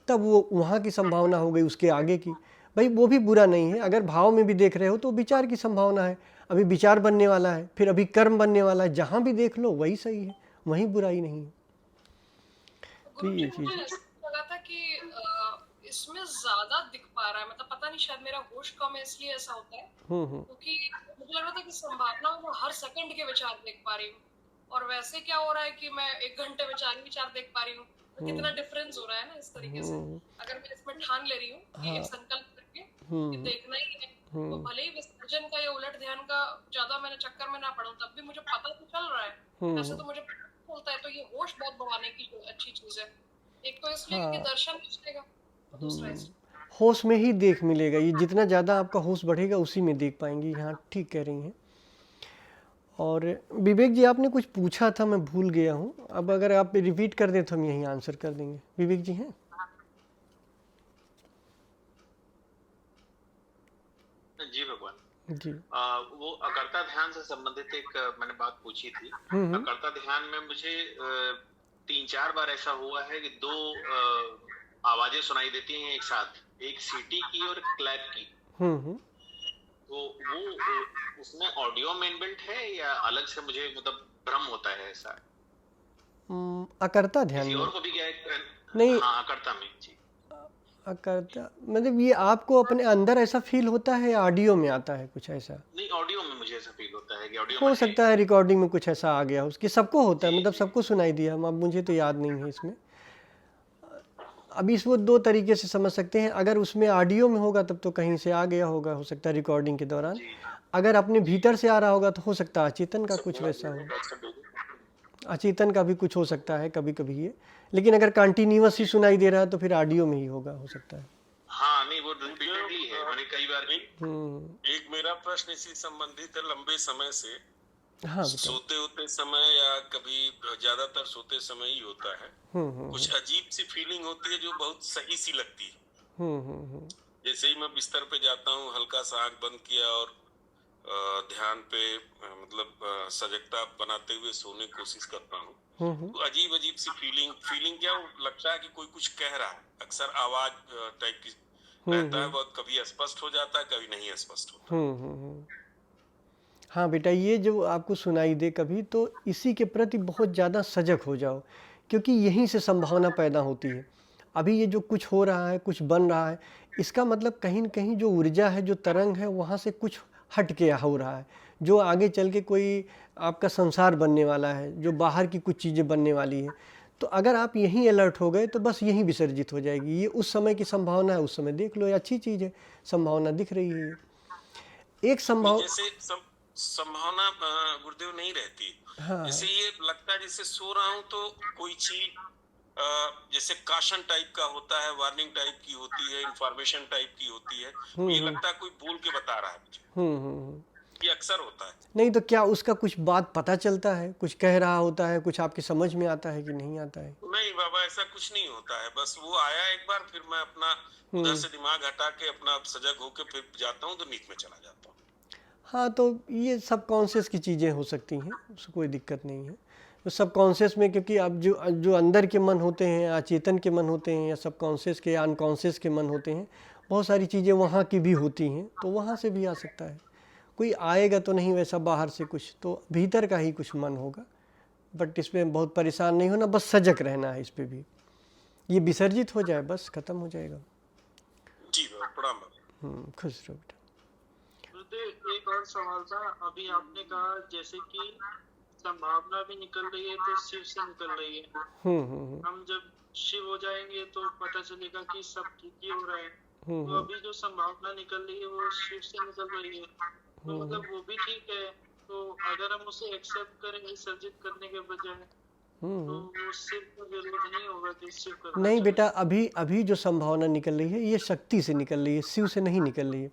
तब वो वहाँ की संभावना हो गई उसके आगे की। भाई वो भी बुरा नहीं है, अगर भाव में भी देख रहे हो तो विचार की संभावना है, अभी विचार बनने वाला है, फिर अभी कर्म बनने वाला है, जहाँ भी देख लो वही सही है, वही बुराई नहीं है। तो ये चीज़ लगा था कि इसमें ज्यादा दिख पा रहा है, मतलब पता नहीं शायद मेरा होश कम है इसलिए ऐसा होता है, क्योंकि मुझे लग रहा था कि संभावना में हर सेकंड के विचार देख पा रही हूँ, और वैसे क्या हो रहा है कि मैं 1 घंटे में 4 विचार देख पा रही हूँ। तो कितना डिफरेंस हो रहा है ना इस तरीके से। अगर मैं इसमें ठान ले रही हूँ कि एक संकल्प करके कि देखना ही है, तो भले ही विसर्जन का या उलट ध्यान का ज्यादा मैंने चक्कर में ना पड़ूं, तब भी मुझे पता तो चल रहा है। वैसे तो मुझे पता चलता है, तो ये होश बहुत बढ़ाने की अच्छी चीज है। एक तो इसलिए कि दर्शन मिलेगा, और दूसरा होश में ही देख मिलेगा। ये जितना ज़्यादा आपका होश बढ़ेगा उसी में देख पाएंगी। हाँ, ठीक कह रही हैं। और विवेक जी, आपने कुछ पूछा था, मैं भूल गया हूँ। अब अगर आप रिपीट कर दें तो हम यही आंसर कर देंगे। विवेक जी हैं? जी भगवान जी। वो अकर्ता ध्यान से संबंधित एक मैंने बात पूछी थी। अकर्ता ध्यान में मुझे 3-4 बार ऐसा हुआ है कि 2 आवाजें सुनाई देती हैं एक साथ, एक सीटी की और क्लैप की। तो वो उसमें ऑडियो में इनबिल्ट है या अलग से मुझे मतलब भ्रम होता है ऐसा? अकर्ता ध्यान किसी में और को भी क्या है? नहीं, हाँ, अकर्ता में जी। अकर्ता मतलब ये आपको अपने अंदर ऐसा फील होता है या ऑडियो में आता है कुछ ऐसा? नहीं, ऑडियो में मुझे ऐसा फील होता है कि ऑडियो हो में सकता है रिकॉर्डिंग में कुछ ऐसा आ गया हो, उसकी सबको होता है, मतलब सबको सुनाई दिया। अब मुझे तो याद नहीं है इसमें। अभी इसको 2 तरीके से समझ सकते हैं। अगर उसमें ऑडियो में होगा तब तो कहीं से आ गया होगा, हो सकता है रिकॉर्डिंग के दौरान। अगर अपने भीतर से आ रहा होगा तो हो सकता है अचेतन का कुछ वैसा हो, अचेतन का भी कुछ हो सकता है कभी कभी ये। लेकिन अगर कंटिन्यूअस ही सुनाई दे रहा है तो फिर ऑडियो में ही होगा, हो सकता है। हाँ, नहीं वो रिपीटेडली है, मैंने कई बार एक मेरा प्रश्न इसी संबंधित है। लंबे समय से हाँ, सोते होते समय या कभी ज्यादातर सोते समय ही होता है, कुछ अजीब सी फीलिंग होती है जो बहुत सही सी लगती है। जैसे ही मैं बिस्तर पे जाता हूँ, हल्का सा आंख बंद किया और ध्यान पे मतलब सजगता बनाते हुए सोने की कोशिश करता हूँ, तो अजीब अजीब सी फीलिंग क्या लगता है कि कोई कुछ कह रहा है। अक्सर आवाज टाइप की रहता है, बहुत कभी स्पष्ट हो जाता है, कभी नहीं स्पष्ट होता। हाँ बेटा, ये जो आपको सुनाई दे कभी, तो इसी के प्रति बहुत ज़्यादा सजग हो जाओ, क्योंकि यहीं से संभावना पैदा होती है। अभी ये जो कुछ हो रहा है, कुछ बन रहा है, इसका मतलब कहीं न कहीं जो ऊर्जा है, जो तरंग है, वहाँ से कुछ हट के हो रहा है, जो आगे चल के कोई आपका संसार बनने वाला है, जो बाहर की कुछ चीज़ें बनने वाली हैं। तो अगर आप यहीं अलर्ट हो गए तो बस यहीं विसर्जित हो जाएगी। ये उस समय की संभावना है, उस समय देख लो, ये अच्छी चीज़ है, संभावना दिख रही है। एक संभावना गुरुदेव नहीं रहती। हाँ, जैसे ये लगता है जैसे सो रहा हूँ तो कोई चीज जैसे काशन टाइप का होता है, वार्निंग टाइप की होती है, इंफॉर्मेशन टाइप की होती है, ये लगता है कोई बोल के बता रहा है मुझे। ये अक्सर होता है। नहीं तो क्या उसका कुछ बात पता चलता है, कुछ कह रहा होता है, कुछ आपकी समझ में आता है कि नहीं आता है? नहीं बाबा, ऐसा कुछ नहीं होता है। बस वो आया एक बार, फिर मैं अपना उधर से दिमाग हटा के अपना सजग होके फिर जाता हूँ तो नींद में चला जाता हूँ। हाँ, तो ये सब कॉन्शियस की चीज़ें हो सकती हैं, उससे कोई दिक्कत नहीं है। तो सब कॉन्शियस में, क्योंकि अब जो अंदर के मन होते हैं, अचेतन के मन होते हैं, या सब कॉन्शियस के, अनकॉन्शियस के मन होते हैं, बहुत सारी चीज़ें वहाँ की भी होती हैं, तो वहाँ से भी आ सकता है। कोई आएगा तो नहीं वैसा बाहर से कुछ, तो भीतर का ही कुछ मन होगा। बट इसमें बहुत परेशान नहीं होना, बस सजग रहना है इस पर भी। ये विसर्जित हो जाए बस ख़त्म हो जाएगा। जी प्रणाम। खुश रहो बेटा। एक और सवाल था। अभी आपने कहा जैसे कि संभावना भी निकल रही है तो शिव से निकल रही है। हम जब शिव हो जाएंगे तो पता चलेगा कि सब ठीक ही हो रहा है। तो अभी जो संभावना निकल रही है वो शिव से निकल रही है, तो मतलब वो भी ठीक है। तो अगर हम उसे एक्सेप्ट करें विसर्जित करने के बजाय, तो वो शिव को जरूरत नहीं होगा कि शिव करना नहीं चाहिए। बेटा, अभी जो संभावना निकल रही है ये शक्ति से निकल रही है, शिव से नहीं निकल रही है।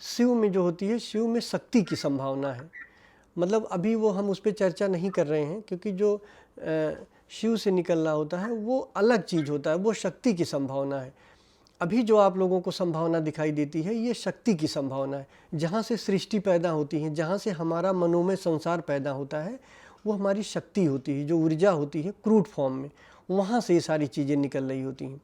शिव में जो होती है, शिव में शक्ति की संभावना है। मतलब अभी वो हम उस पर चर्चा नहीं कर रहे हैं, क्योंकि जो शिव से निकल रहा होता है वो अलग चीज़ होता है, वो शक्ति की संभावना है। अभी जो आप लोगों को संभावना दिखाई देती है ये शक्ति की संभावना है, जहाँ से सृष्टि पैदा होती है, जहाँ से हमारा मनोमय संसार पैदा होता है, वो हमारी शक्ति होती है, जो ऊर्जा होती है क्रूड फॉर्म में, वहाँ से ये सारी चीज़ें निकल रही होती हैं।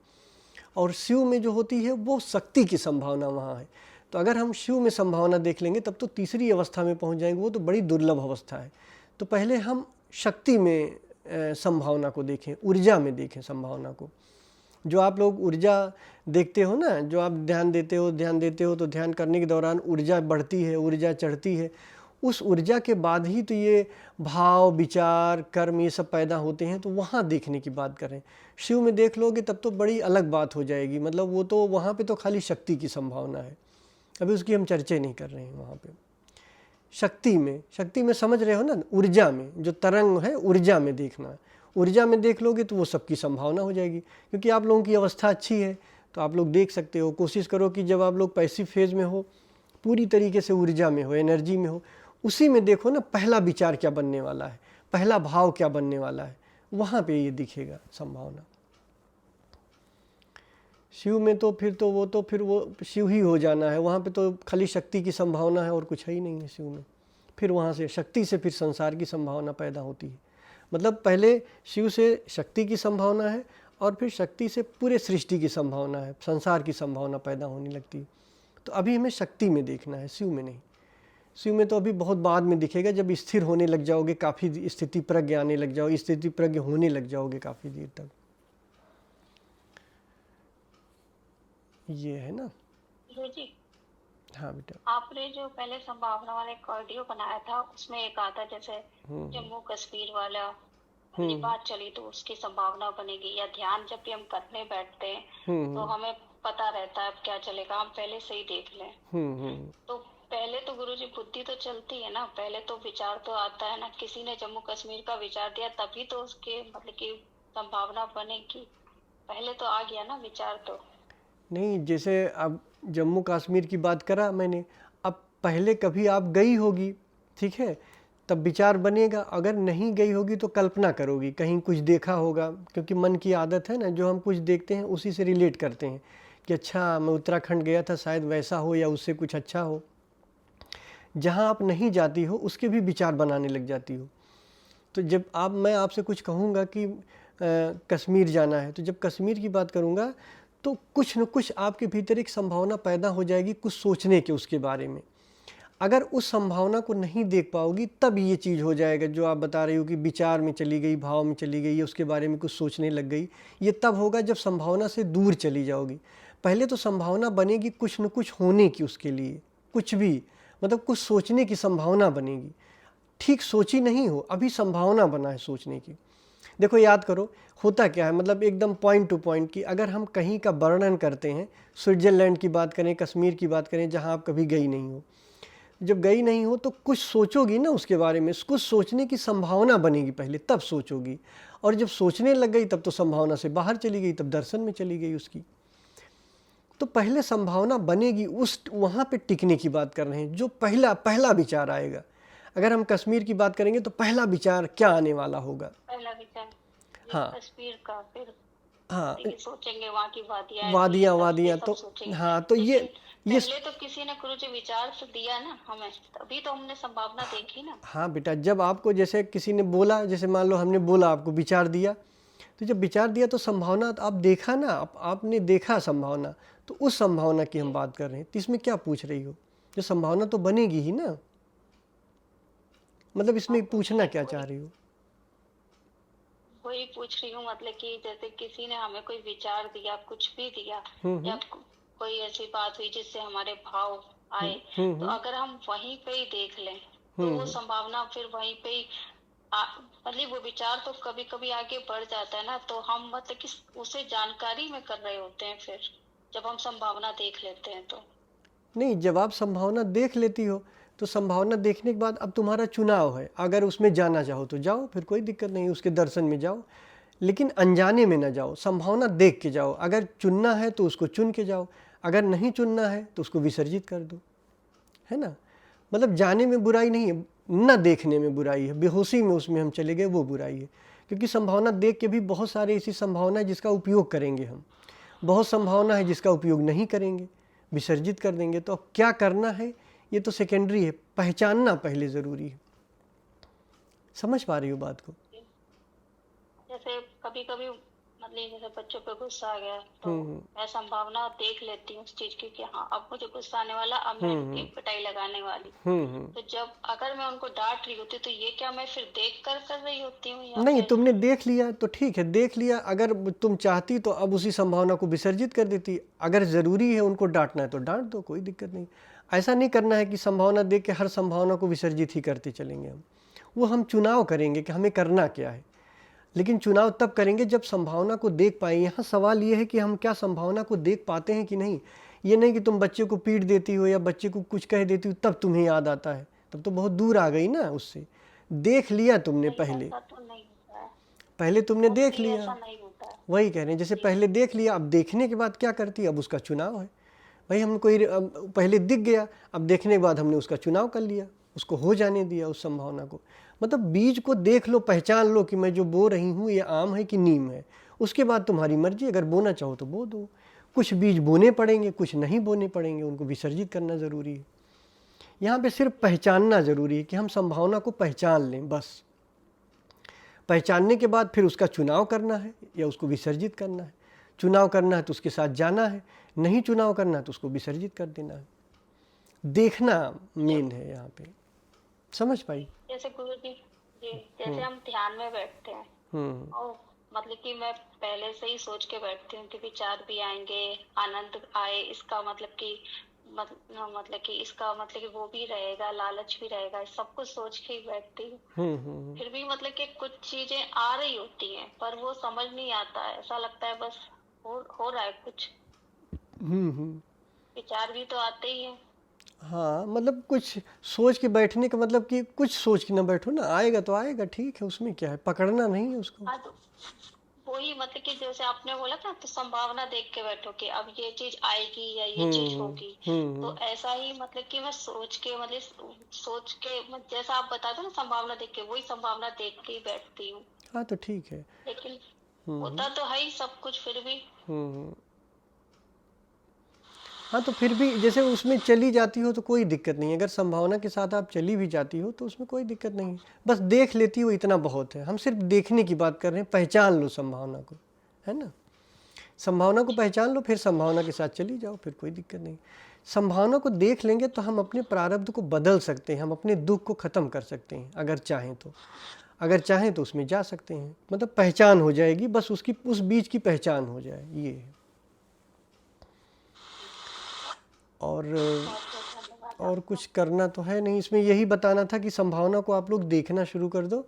और शिव में जो होती है वो शक्ति की संभावना वहाँ है। तो अगर हम शिव में संभावना देख लेंगे तब तो तीसरी अवस्था में पहुँच जाएंगे, वो तो बड़ी दुर्लभ अवस्था है। तो पहले हम शक्ति में संभावना को देखें, ऊर्जा में देखें संभावना को। जो आप लोग ऊर्जा देखते हो ना, जो आप ध्यान देते हो तो ध्यान करने के दौरान ऊर्जा बढ़ती है, ऊर्जा चढ़ती है, उस ऊर्जा के बाद ही तो ये भाव, विचार, कर्म ये सब पैदा होते हैं। तो वहाँ देखने की बात करें। शिव में देख लोगे तब तो बड़ी अलग बात हो जाएगी। मतलब वो तो वहाँ पे तो खाली शक्ति की संभावना है, अभी उसकी हम चर्चा नहीं कर रहे हैं। वहाँ पे शक्ति में समझ रहे हो ना, ऊर्जा में जो तरंग है, ऊर्जा में देखना। ऊर्जा में देख लोगे तो वो सबकी संभावना हो जाएगी। क्योंकि आप लोगों की अवस्था अच्छी है तो आप लोग देख सकते हो। कोशिश करो कि जब आप लोग पैसिव फेज में हो, पूरी तरीके से ऊर्जा में हो, एनर्जी में हो, उसी में देखो ना पहला विचार क्या बनने वाला है, पहला भाव क्या बनने वाला है, वहाँ पे ये दिखेगा संभावना। शिव में तो फिर वो शिव ही हो जाना है। वहाँ पे तो खाली शक्ति की संभावना है और कुछ है ही नहीं है शिव में। फिर वहाँ से शक्ति से फिर संसार की संभावना पैदा होती है। मतलब पहले शिव से शक्ति की संभावना है और फिर शक्ति से पूरे सृष्टि की संभावना है, संसार की संभावना पैदा होने लगती है। तो अभी हमें शक्ति में देखना है, शिव में नहीं। शिव में तो अभी बहुत बाद में दिखेगा, जब स्थिर होने लग जाओगे, काफ़ी स्थिति प्रज्ञ आने लग जाओ, स्थिति प्रज्ञ होने लग जाओगे काफ़ी देर तक। ये है ना जी। हाँ बेटा, आपने जो पहले संभावना वाला एक ऑडियो बनाया था, उसमें एक आता जैसे जम्मू कश्मीर वाला अपनी बात चली तो उसकी संभावना बनेगी, या ध्यान जब भी हम करने बैठते हैं तो हमें पता रहता है अब क्या चलेगा, हम पहले से ही देख लें। तो पहले तो गुरुजी बुद्धि तो चलती है ना, पहले तो विचार तो आता है ना। किसी ने जम्मू कश्मीर का विचार दिया तभी तो उसके मतलब की संभावना बनेगी। पहले तो आ गया ना विचार तो नहीं। जैसे अब जम्मू कश्मीर की बात करा मैंने, अब पहले कभी आप गई होगी, ठीक है, तब विचार बनेगा। अगर नहीं गई होगी तो कल्पना करोगी, कहीं कुछ देखा होगा। क्योंकि मन की आदत है ना, जो हम कुछ देखते हैं उसी से रिलेट करते हैं कि अच्छा मैं उत्तराखंड गया था, शायद वैसा हो या उससे कुछ अच्छा हो। जहाँ आप नहीं जाती हो उसके भी विचार बनाने लग जाती हो। तो जब मैं आपसे कुछ कहूँगा कि कश्मीर जाना है, तो जब कश्मीर की बात करूँगा तो कुछ न कुछ आपके भीतर एक संभावना पैदा हो जाएगी कुछ सोचने के उसके बारे में। अगर उस संभावना को नहीं देख पाओगी तब ये चीज़ हो जाएगा जो आप बता रही हो कि विचार में चली गई, भाव में चली गई, या उसके बारे में कुछ सोचने लग गई। ये तब होगा जब संभावना से दूर चली जाओगी। पहले तो संभावना बनेगी कुछ न कुछ होने की, उसके लिए कुछ भी मतलब कुछ सोचने की संभावना बनेगी। ठीक सोची नहीं हो, अभी संभावना बना है सोचने की। देखो याद करो होता क्या है, मतलब एकदम पॉइंट टू पॉइंट की अगर हम कहीं का वर्णन करते हैं, स्विट्ज़रलैंड की बात करें, कश्मीर की बात करें, जहाँ आप कभी गई नहीं हो, जब गई नहीं हो तो कुछ सोचोगी ना उसके बारे में, कुछ सोचने की संभावना बनेगी पहले, तब सोचोगी। और जब सोचने लग गई तब तो संभावना से बाहर चली गई, तब दर्शन में चली गई उसकी। तो पहले संभावना बनेगी, उस वहाँ पे टिकने की बात कर रहे हैं। जो पहला विचार आएगा, अगर हम कश्मीर की बात करेंगे तो पहला विचार क्या आने वाला होगा? पहला विचार हाँ कश्मीर का, फिर हाँ सोचेंगे वहाँ की वादियाँ तो हाँ, तो ये पहले तो किसी ने गुरुजी विचार तो दिया ना हमें, तभी तो हमने संभावना देखी ना। हाँ बेटा, जब आपको जैसे किसी ने बोला, जैसे मान लो हमने बोला, आपको विचार दिया, तो जब विचार दिया तो संभावना आप देखा ना, आपने देखा संभावना, तो उस संभावना की हम बात कर रहे हैं। तो इसमें क्या पूछ रही हो? जो संभावना तो बनेगी ही ना, मतलब इसमें पूछना क्या चाह रही हो? वही पूछ रही हूँ, मतलब कि जैसे किसी ने हमें कोई विचार दिया, कुछ भी दिया, या कोई ऐसी बात हुई जिससे हमारे भाव आए, तो अगर हम वहीं पे ही देख लें तो वो संभावना फिर वहीं पे ही मतलब वो विचार तो कभी कभी आगे बढ़ जाता है ना, तो हम मतलब कि उसे जानकारी में कर रहे होते हैं। फिर जब हम संभावना देख लेते हैं तो नहीं, जब आप संभावना देख लेती हो तो संभावना देखने के बाद अब तुम्हारा चुनाव है। अगर उसमें जाना चाहो तो जाओ, फिर कोई दिक्कत नहीं, उसके दर्शन में जाओ, लेकिन अनजाने में ना जाओ, संभावना देख के जाओ। अगर चुनना है तो उसको चुन के जाओ, अगर नहीं चुनना है तो उसको विसर्जित कर दो, है ना। मतलब जाने में बुराई नहीं है, न देखने में बुराई है। बेहोशी में उसमें हम चले गए, वो बुराई है। क्योंकि संभावना देख के भी बहुत सारी ऐसी संभावना है जिसका उपयोग करेंगे हम, बहुत संभावना है जिसका उपयोग नहीं करेंगे, विसर्जित कर देंगे। तो अब क्या करना है ये तो सेकेंडरी है, पहचानना पहले ज़रूरी है। समझ पा रही हो बात को? जैसे कभी कभी मतलब जैसे बच्चों पे गुस्सा आ गया तो मैं संभावना देख लेती हूँ उस चीज की कि हाँ अब मुझे गुस्सा आने वाला, अब मैं उनकी पिटाई लगाने वाली। तो जब अगर मैं उनको डांट रही होती तो ये क्या मैं फिर देख कर रही होती हूँ या नहीं? तुमने देख लिया तो ठीक है, देख लिया। अगर तुम चाहती तो अब उसी संभावना को विसर्जित कर देती। अगर ज़रूरी है उनको डांटना है तो डांट दो, कोई दिक्कत नहीं। ऐसा नहीं करना है कि संभावना देख के हर संभावना को विसर्जित ही करते चलेंगे हम। वो हम चुनाव करेंगे कि हमें करना क्या है, लेकिन चुनाव तब करेंगे जब संभावना को देख पाएँ। यहाँ सवाल ये है कि हम क्या संभावना को देख पाते हैं कि नहीं। ये नहीं कि तुम बच्चे को पीट देती हो या बच्चे को कुछ कह देती हो तब तुम्हें याद आता है, तब तो बहुत दूर आ गई ना उससे। देख लिया तुमने पहले, पहले तुमने देख लिया, वही कह रहे हैं। जैसे पहले देख लिया, अब देखने के बाद क्या करती है, अब उसका चुनाव है। भाई हम कोई पहले दिख गया, अब देखने के बाद हमने उसका चुनाव कर लिया, उसको हो जाने दिया उस संभावना को। मतलब बीज को देख लो, पहचान लो कि मैं जो बो रही हूँ ये आम है कि नीम है। उसके बाद तुम्हारी मर्जी, अगर बोना चाहो तो बो दो। कुछ बीज बोने पड़ेंगे, कुछ नहीं बोने पड़ेंगे, उनको विसर्जित करना ज़रूरी है। यहाँ पे सिर्फ पहचानना ज़रूरी है कि हम संभावना को पहचान लें, बस। पहचानने के बाद फिर उसका चुनाव करना है या उसको विसर्जित करना है। चुनाव करना है तो उसके साथ जाना है, नहीं चुनाव करना है तो उसको विसर्जित कर देना है। देखना मेन है यहाँ पे, समझ पाई? जैसे गुरु जी, जैसे हम ध्यान में बैठते हैं और मतलब कि मैं पहले से ही सोच के बैठती हूँ कि विचार भी आएंगे, आनंद आए, इसका मतलब कि इसका मतलब कि वो भी रहेगा, लालच भी रहेगा, सब कुछ सोच के ही बैठती हूँ। फिर भी मतलब कि कुछ चीजें आ रही होती हैं पर वो समझ नहीं आता है, ऐसा लगता है बस हो रहा है कुछ। विचार भी तो आते ही हैं। हाँ, मतलब कुछ सोच के बैठने का मतलब कि कुछ सोच के ना बैठो ना, आएगा तो आएगा, ठीक है, उसमें क्या है, पकड़ना नहीं है उसको। हाँ, तो वही मतलब कि जैसे आपने बोला था तो संभावना देख के बैठो कि अब ये चीज आएगी या ये चीज होगी। तो ऐसा ही मतलब कि मैं सोच के जैसा आप बताते हो ना, संभावना देख के, वही संभावना देख के ही बैठती हूँ। हाँ तो ठीक है, लेकिन होता तो है ही सब कुछ फिर भी। हाँ तो फिर भी जैसे उसमें चली जाती हो तो कोई दिक्कत नहीं है। अगर संभावना के साथ आप चली भी जाती हो तो उसमें कोई दिक्कत नहीं है, बस देख लेती हो, इतना बहुत है। हम सिर्फ देखने की बात कर रहे हैं, पहचान लो संभावना को, है ना। संभावना को पहचान लो, फिर संभावना के साथ चली जाओ, फिर कोई दिक्कत नहीं। संभावना को देख लेंगे तो हम अपने प्रारब्ध को बदल सकते हैं, हम अपने दुख को ख़त्म कर सकते हैं अगर चाहें तो। अगर चाहें तो उसमें जा सकते हैं, मतलब पहचान हो जाएगी, बस उसकी उस बीज की पहचान हो जाए, ये है। और कुछ करना तो है नहीं इसमें। यही बताना था कि संभावना को आप लोग देखना शुरू कर दो,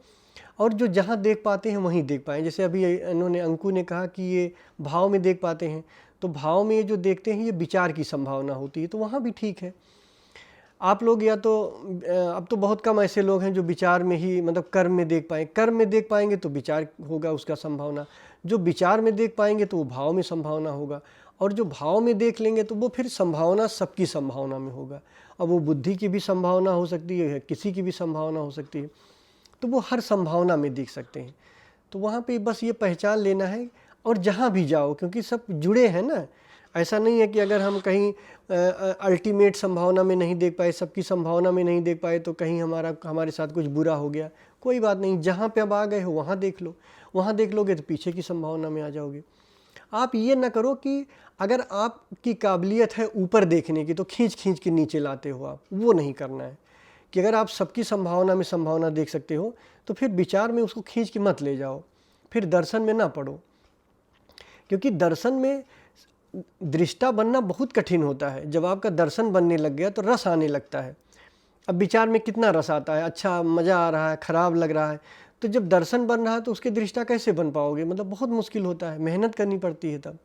और जो जहाँ देख पाते हैं वहीं देख पाएँ। जैसे अभी इन्होंने, अंकु ने कहा कि ये भाव में देख पाते हैं, तो भाव में ये जो देखते हैं ये विचार की संभावना होती है, तो वहाँ भी ठीक है। आप लोग या तो अब तो बहुत कम ऐसे लोग हैं जो विचार में ही, मतलब कर्म में देख पाएँ। कर्म में देख पाएंगे तो विचार होगा उसका संभावना, जो विचार में देख पाएंगे तो वो भाव में संभावना होगा, और जो भाव में देख लेंगे तो वो फिर संभावना सबकी संभावना में होगा। अब वो बुद्धि की भी संभावना हो सकती है, किसी की भी संभावना हो सकती है, तो वो हर संभावना में देख सकते हैं। तो वहाँ पे बस ये पहचान लेना है, और जहाँ भी जाओ, क्योंकि सब जुड़े हैं ना। ऐसा नहीं है कि अगर हम कहीं अल्टीमेट संभावना में नहीं देख पाए, सबकी संभावना में नहीं देख पाए, तो कहीं हमारे साथ कुछ बुरा हो गया। कोई बात नहीं, जहाँ पे अब आ गए हो वहाँ देख लो। वहाँ देख लोगे तो पीछे की संभावना में आ जाओगे। आप ये ना करो कि अगर आपकी काबिलियत है ऊपर देखने की तो खींच खींच के नीचे लाते हो आप, वो नहीं करना है। कि अगर आप सबकी संभावना में संभावना देख सकते हो तो फिर विचार में उसको खींच के मत ले जाओ, फिर दर्शन में ना पढ़ो, क्योंकि दर्शन में दृष्टा बनना बहुत कठिन होता है। जब आपका दर्शन बनने लग गया तो रस आने लगता है। अब विचार में कितना रस आता है, अच्छा मज़ा आ रहा है, ख़राब लग रहा है, तो जब दर्शन बन रहा है तो उसके दृष्टा कैसे बन पाओगे, मतलब बहुत मुश्किल होता है, मेहनत करनी पड़ती है तब।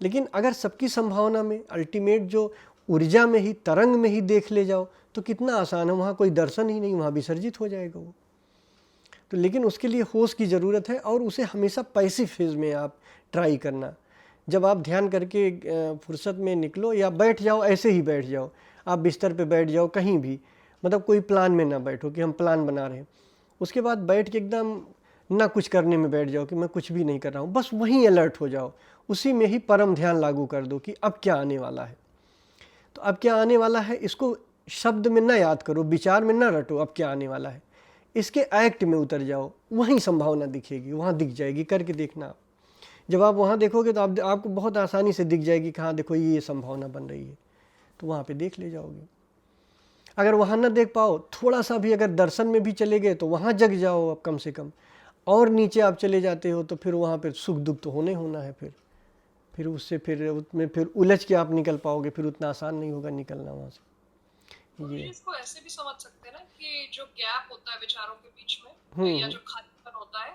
लेकिन अगर सबकी संभावना में अल्टीमेट जो ऊर्जा में ही, तरंग में ही देख ले जाओ तो कितना आसान है, वहाँ कोई दर्शन ही नहीं, वहाँ विसर्जित हो जाएगा वो। तो लेकिन उसके लिए होश की ज़रूरत है, और उसे हमेशा पैसिव फेज में आप ट्राई करना। जब आप ध्यान करके फुर्सत में निकलो या बैठ जाओ, ऐसे ही बैठ जाओ, आप बिस्तर पे बैठ जाओ, कहीं भी, मतलब कोई प्लान में ना बैठो कि हम प्लान बना रहे हैं। उसके बाद बैठ के एकदम ना कुछ करने में बैठ जाओ कि मैं कुछ भी नहीं कर रहा हूँ, बस वहीं अलर्ट हो जाओ, उसी में ही परम ध्यान लागू कर दो कि अब क्या आने वाला है। तो अब क्या आने वाला है इसको शब्द में ना याद करो, विचार में ना रटो, अब क्या आने वाला है, इसके एक्ट में उतर जाओ, वहीं संभावना दिखेगी, वहाँ दिख जाएगी। करके देखना आप, जब आप वहाँ देखोगे तो आपको बहुत आसानी से दिख जाएगी कि हाँ देखो ये संभावना बन रही है, तो वहाँ पे देख ले जाओगे। अगर वहाँ ना देख पाओ, थोड़ा सा भी अगर दर्शन में भी चले गए तो वहाँ जग जाओ अब कम से कम, और नीचे आप चले जाते हो तो फिर वहाँ पर सुख दुख तो होना है, फिर उससे फिर उसमें फिर उलझ के आप निकल पाओगे, फिर उतना आसान नहीं होगा निकलना वहाँ से। ये इसको ऐसे भी समझ सकते हैं ना कि जो गैप होता है विचारों के बीच में या जो खालीपन होता है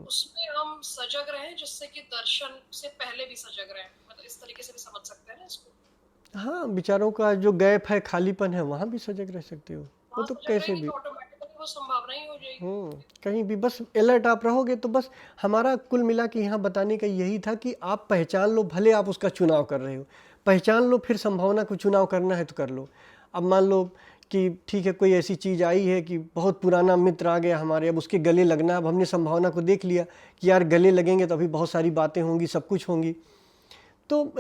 उसमें हम सजग रहें, जिससे कि दर्शन से पहले भी सजग रहें, मतलब इस तरीके से भी समझ सकते हैं ना इसको। हाँ, विचारों का जो गैप है, खालीपन है, वहाँ भी सजग रह सकते हो। वो तो कैसे भी ऑटोमेटिकली वो संभावना ही हो जाएगी। कहीं भी बस अलर्ट आप रहोगे तो बस। हमारा कुल मिला के यहाँ बताने का यही था कि आप पहचान लो, भले आप उसका चुनाव कर रहे हो, पहचान लो, फिर संभावना को चुनाव करना है तो कर लो। अब मान लो कि ठीक है, कोई ऐसी चीज़ आई है कि बहुत पुराना मित्र आ गया हमारे, अब उसके गले लगना, अब हमने संभावना को देख लिया कि यार गले लगेंगे तो अभी बहुत सारी बातें होंगी, सब कुछ होंगी, तो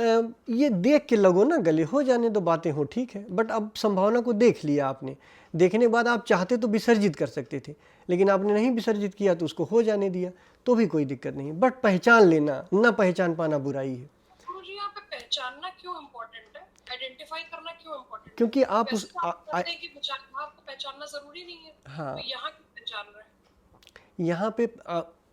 ये देख के लगो ना, गले हो जाने दो, बातें हो, ठीक है, बट अब संभावना को देख लिया आपने। देखने के बाद आप चाहते तो विसर्जित कर सकते थे, लेकिन आपने नहीं विसर्जित किया तो उसको हो जाने दिया, तो भी कोई दिक्कत नहीं। बट पहचान लेना, ना पहचान पाना बुराई है। मुझे यहाँ पे पहचानना क्यों इम्पोर्टेंट है, आइडेंटिफाई करना क्यों इम्पोर्टेंट है? क्योंकि आप उस कि विचार भाव को पहचानना जरूरी नहीं है। हाँ, तो यहाँ क्यों पहचान रहे हैं? यहाँ पे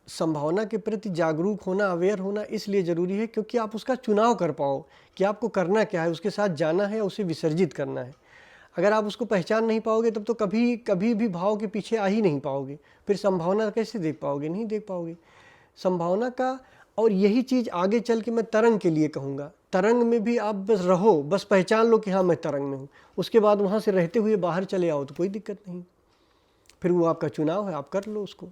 संभावना के प्रति जागरूक होना, अवेयर होना इसलिए ज़रूरी है क्योंकि आप उसका चुनाव कर पाओ कि आपको करना क्या है, उसके साथ जाना है, उसे विसर्जित करना है। अगर आप उसको पहचान नहीं पाओगे तब तो कभी भी भाव के पीछे आ ही नहीं पाओगे, फिर संभावना कैसे देख पाओगे, नहीं देख पाओगे संभावना का। और यही चीज़ आगे चल के मैं तरंग के लिए कहूँगा, तरंग में भी आप बस रहो, बस पहचान लो कि हाँ मैं तरंग में हूँ, उसके बाद वहाँ से रहते हुए बाहर चले आओ तो कोई दिक्कत नहीं, फिर वो आपका चुनाव है, आप कर लो उसको।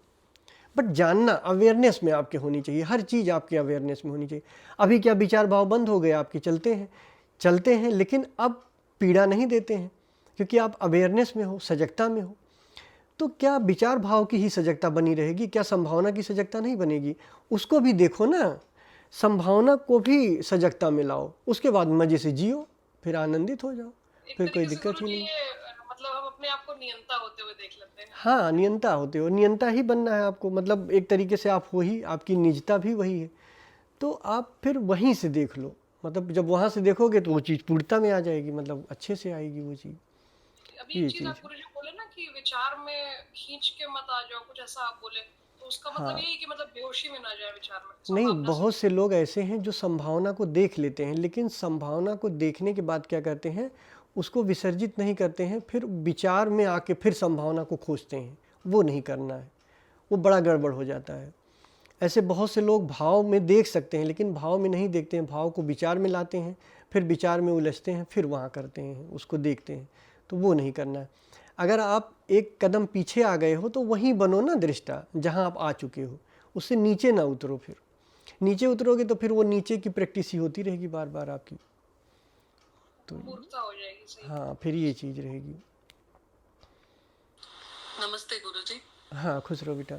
बट जानना, अवेयरनेस में आपके होनी चाहिए, हर चीज़ आपके अवेयरनेस में होनी चाहिए। अभी क्या विचार भाव बंद हो गए आपके, चलते हैं लेकिन अब पीड़ा नहीं देते हैं क्योंकि आप अवेयरनेस में हो, सजगता में हो। तो क्या विचार भाव की ही सजगता बनी रहेगी, क्या संभावना की सजगता नहीं बनेगी? उसको भी देखो ना, संभावना को भी सजगता में लाओ, उसके बाद मज़े से जियो, फिर आनंदित हो जाओ, फिर कोई दिक्कत ही नहीं। मतलब हम अपने आप को नियंता होते हुए देख लेते हैं। हाँ, नियंता होते हो, नियंता ही बनना है आपको, मतलब एक तरीके से आप हो ही, आपकी निजता भी वही है, तो आप फिर वहीं से देख लो। मतलब जब वहाँ से देखोगे तो वो चीज़ पूर्णता में आ जाएगी, मतलब अच्छे से आएगी वो चीज़। अभी ये चीज़ आप गुरुजी बोले ना कि विचार में खींच के मत आ जाओ, कुछ ऐसा आप बोले, तो उसका मतलब यही कि मतलब बेहोशी में ना जाए विचार में। नहीं, बहुत से लोग ऐसे हैं जो संभावना को देख लेते हैं, लेकिन संभावना को देखने के बाद क्या करते हैं, उसको विसर्जित नहीं करते हैं, फिर विचार में आके फिर संभावना को खोजते हैं। वो नहीं करना है, वो बड़ा गड़बड़ हो जाता है। ऐसे बहुत से लोग भाव में देख सकते हैं लेकिन भाव में नहीं देखते हैं, भाव को विचार में लाते हैं, फिर विचार में उलझते हैं, फिर वहाँ करते हैं, उसको देखते हैं, तो वो नहीं करना है। अगर आप एक कदम पीछे आ गए हो तो वहीं बनो ना दृष्टा, जहाँ आप आ चुके हो, उससे नीचे ना उतरो। फिर नीचे उतरोगे तो फिर वो नीचे की प्रैक्टिस ही होती रहेगी बार बार आपकी, तो हो जाएगी। सही। हाँ, फिर ये चीज़ रहेगी। नमस्ते गुरुजी। हाँ, खुश रहो बेटा।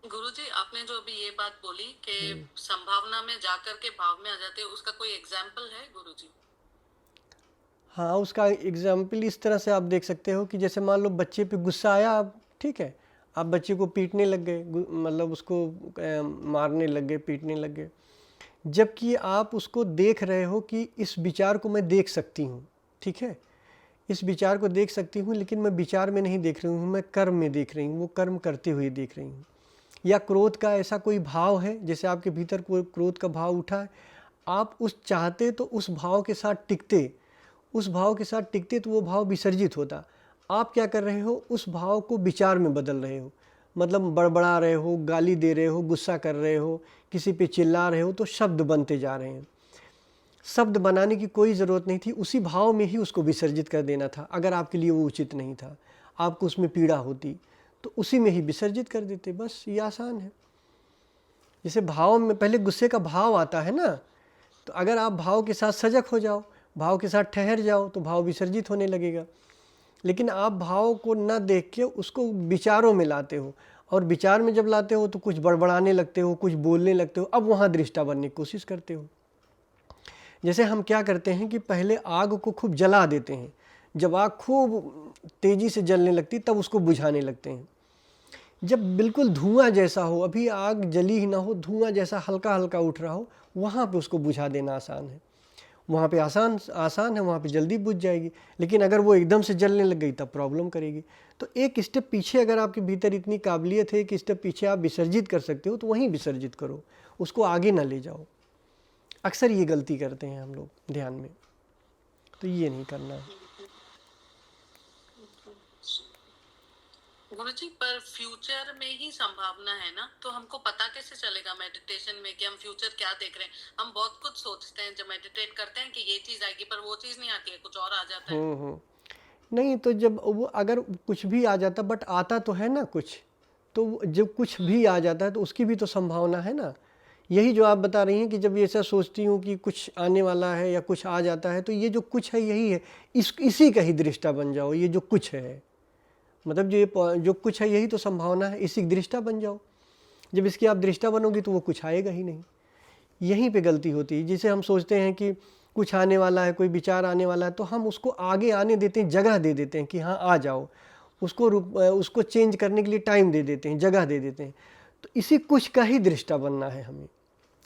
गुरुजी, आपने जो अभी ये बात बोली कि संभावना में जाकर के भाव में आ जाते हैं, उसका कोई एग्जाम्पल है गुरुजी? हाँ, उसका एग्जाम्पल इस तरह से आप देख सकते हो कि जैसे मान लो बच्चे पे गुस्सा आया, आप ठीक है, आप बच्चे को पीटने लग गए, मतलब उसको मारने लग गए, पीटने लग गए, जबकि आप उसको देख रहे हो कि इस विचार को मैं देख सकती हूँ, ठीक है, इस विचार को देख सकती हूँ, लेकिन मैं विचार में नहीं देख रही हूँ, मैं कर्म में देख रही हूँ, वो कर्म करते हुए देख रही हूँ। या क्रोध का ऐसा कोई भाव है, जैसे आपके भीतर कोई क्रोध का भाव उठा है, आप उस चाहते तो उस भाव के साथ टिकते, उस भाव के साथ टिकते तो वो भाव विसर्जित होता। आप क्या कर रहे हो, उस भाव को विचार में बदल रहे हो, मतलब बड़बड़ा रहे हो, गाली दे रहे हो, गुस्सा कर रहे हो, किसी पे चिल्ला रहे हो, तो शब्द बनते जा रहे हैं। शब्द बनाने की कोई ज़रूरत नहीं थी, उसी भाव में ही उसको विसर्जित कर देना था। अगर आपके लिए वो उचित नहीं था, आपको उसमें पीड़ा होती, तो उसी में ही विसर्जित कर देते, बस ये आसान है। जैसे भाव में पहले गुस्से का भाव आता है ना, तो अगर आप भाव के साथ सजग हो जाओ, भाव के साथ ठहर जाओ, तो भाव विसर्जित होने लगेगा। लेकिन आप भाव को न देख के उसको विचारों में लाते हो, और विचार में जब लाते हो तो कुछ बड़बड़ाने लगते हो, कुछ बोलने लगते हो, अब वहाँ दृष्टा बनने की कोशिश करते हो। जैसे हम क्या करते हैं कि पहले आग को खूब जला देते हैं, जब आग खूब तेज़ी से जलने लगती तब उसको बुझाने लगते हैं। जब बिल्कुल धुआं जैसा हो, अभी आग जली ही ना हो, धुआं जैसा हल्का हल्का उठ रहा हो, वहाँ पे उसको बुझा देना आसान है। वहाँ पे आसान है, वहाँ पे जल्दी बुझ जाएगी। लेकिन अगर वो एकदम से जलने लग गई तब प्रॉब्लम करेगी। तो एक स्टेप पीछे अगर आपके भीतर इतनी काबिलियत है कि स्टेप पीछे आप विसर्जित कर सकते हो, तो वहीं विसर्जित करो, उसको आगे ना ले जाओ। अक्सर ये गलती करते हैं हम लोग ध्यान में, तो ये नहीं करना है। गुरुजी, पर फ्यूचर में ही संभावना है ना, तो हमको पता कैसे चलेगा मेडिटेशन में कि हम फ्यूचर क्या देख रहे हैं? हम बहुत कुछ सोचते हैं जब मेडिटेट करते हैं कि ये चीज आएगी, पर वो चीज नहीं आती है, कुछ और आ जाता है। नहीं, तो जब वो अगर कुछ भी आ जाता, बट आता तो है ना कुछ, तो जब कुछ भी आ जाता है तो उसकी भी तो संभावना है ना। यही जो आप बता रही हैं कि जब ऐसा सोचती हूँ कि कुछ आने वाला है या कुछ आ जाता है, तो ये जो कुछ है यही है, इसी का ही दृष्टा बन जाओ। ये जो कुछ है, मतलब जो कुछ है यही तो संभावना है, इसी दृष्टा बन जाओ। जब इसकी आप दृष्टा बनोगी तो वो कुछ आएगा ही नहीं। यहीं पे गलती होती है, जिसे हम सोचते हैं कि कुछ आने वाला है, कोई विचार आने वाला है, तो हम उसको आगे आने देते हैं, जगह दे देते हैं कि हाँ आ जाओ, उसको चेंज करने के लिए टाइम दे देते हैं, जगह दे देते हैं। तो इसी कुछ का ही दृष्टा बनना है हमें।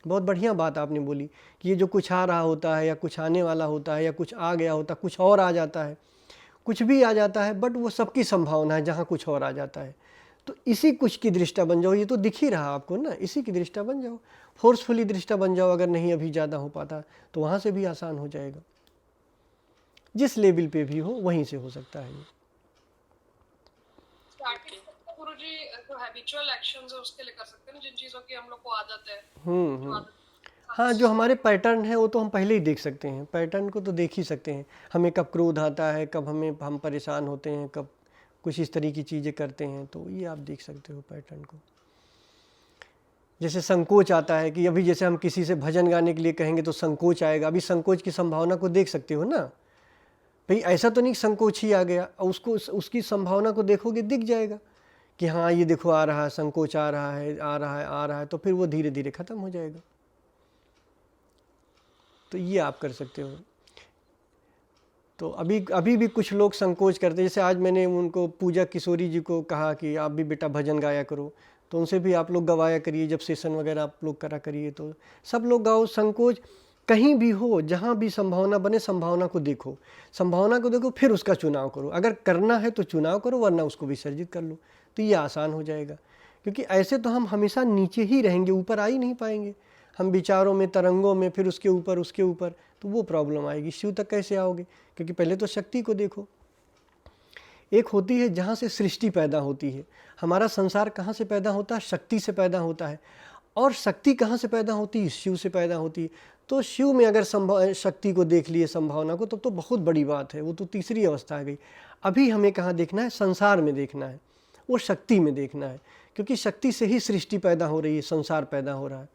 बहुत बढ़िया बात आपने बोली कि ये जो कुछ आ रहा होता है या कुछ आने वाला होता है या कुछ आ गया होता, कुछ और आ जाता है, कुछ भी आ जाता है, बट वो सबकी संभावना है जहाँ कुछ और आ जाता है। तो इसी कुछ की दृष्टा बन जाओ। ये तो दिख ही रहा आपको ना, इसी की दृष्टा बन जाओ, फोर्सफुली दृष्टा बन जाओ। अगर नहीं अभी ज़्यादा हो पाता तो वहाँ से भी आसान हो जाएगा। जिस लेवल पे भी हो वहीं से हो सकता है ये। गुरुजी, जो हैबिचुअल एक्शंस है उसके लिए कर सकते हैं, जिन चीज़ों की हम लोग को आदत है। हाँ, जो हमारे पैटर्न है वो तो हम पहले ही देख सकते हैं। पैटर्न को तो देख ही सकते हैं, हमें कब क्रोध आता है, कब हम परेशान होते हैं, कब कुछ इस तरह की चीज़ें करते हैं, तो ये आप देख सकते हो पैटर्न को। जैसे संकोच आता है कि अभी जैसे हम किसी से भजन गाने के लिए कहेंगे तो संकोच आएगा, अभी संकोच की संभावना को देख सकते हो ना भाई। ऐसा तो नहीं संकोच ही आ गया, उसकी संभावना को देखोगे दिख जाएगा कि हाँ ये देखो आ रहा है, संकोच आ रहा है, तो फिर वो धीरे धीरे ख़त्म हो जाएगा। तो ये आप कर सकते हो। तो अभी भी कुछ लोग संकोच करते हैं। जैसे आज मैंने उनको पूजा किशोरी जी को कहा कि आप भी बेटा भजन गाया करो, तो उनसे भी आप लोग गवाया करिए, जब सेशन वगैरह आप लोग करा करिए तो सब लोग गाओ। संकोच कहीं भी हो, जहाँ भी संभावना बने, संभावना को देखो, फिर उसका चुनाव करो। अगर करना है तो चुनाव करो, वरना उसको विसर्जित कर लो। तो ये आसान हो जाएगा, क्योंकि ऐसे तो हम हमेशा नीचे ही रहेंगे, ऊपर आ ही नहीं पाएंगे। हम विचारों में, तरंगों में, फिर उसके ऊपर, तो वो प्रॉब्लम आएगी। शिव तक कैसे आओगे? क्योंकि पहले तो शक्ति को देखो। एक होती है जहाँ से सृष्टि पैदा होती है। हमारा संसार कहाँ से पैदा होता है? शक्ति से पैदा होता है। और शक्ति कहाँ से पैदा होती है? शिव से पैदा होती है। तो शिव में अगर शक्ति को देख लिए, संभावना को, तब तो बहुत बड़ी बात है। वो तो तीसरी अवस्था आ गई। अभी हमें कहाँ देखना है? संसार में देखना है, वो शक्ति में देखना है, क्योंकि शक्ति से ही सृष्टि पैदा हो रही है, संसार पैदा हो रहा है।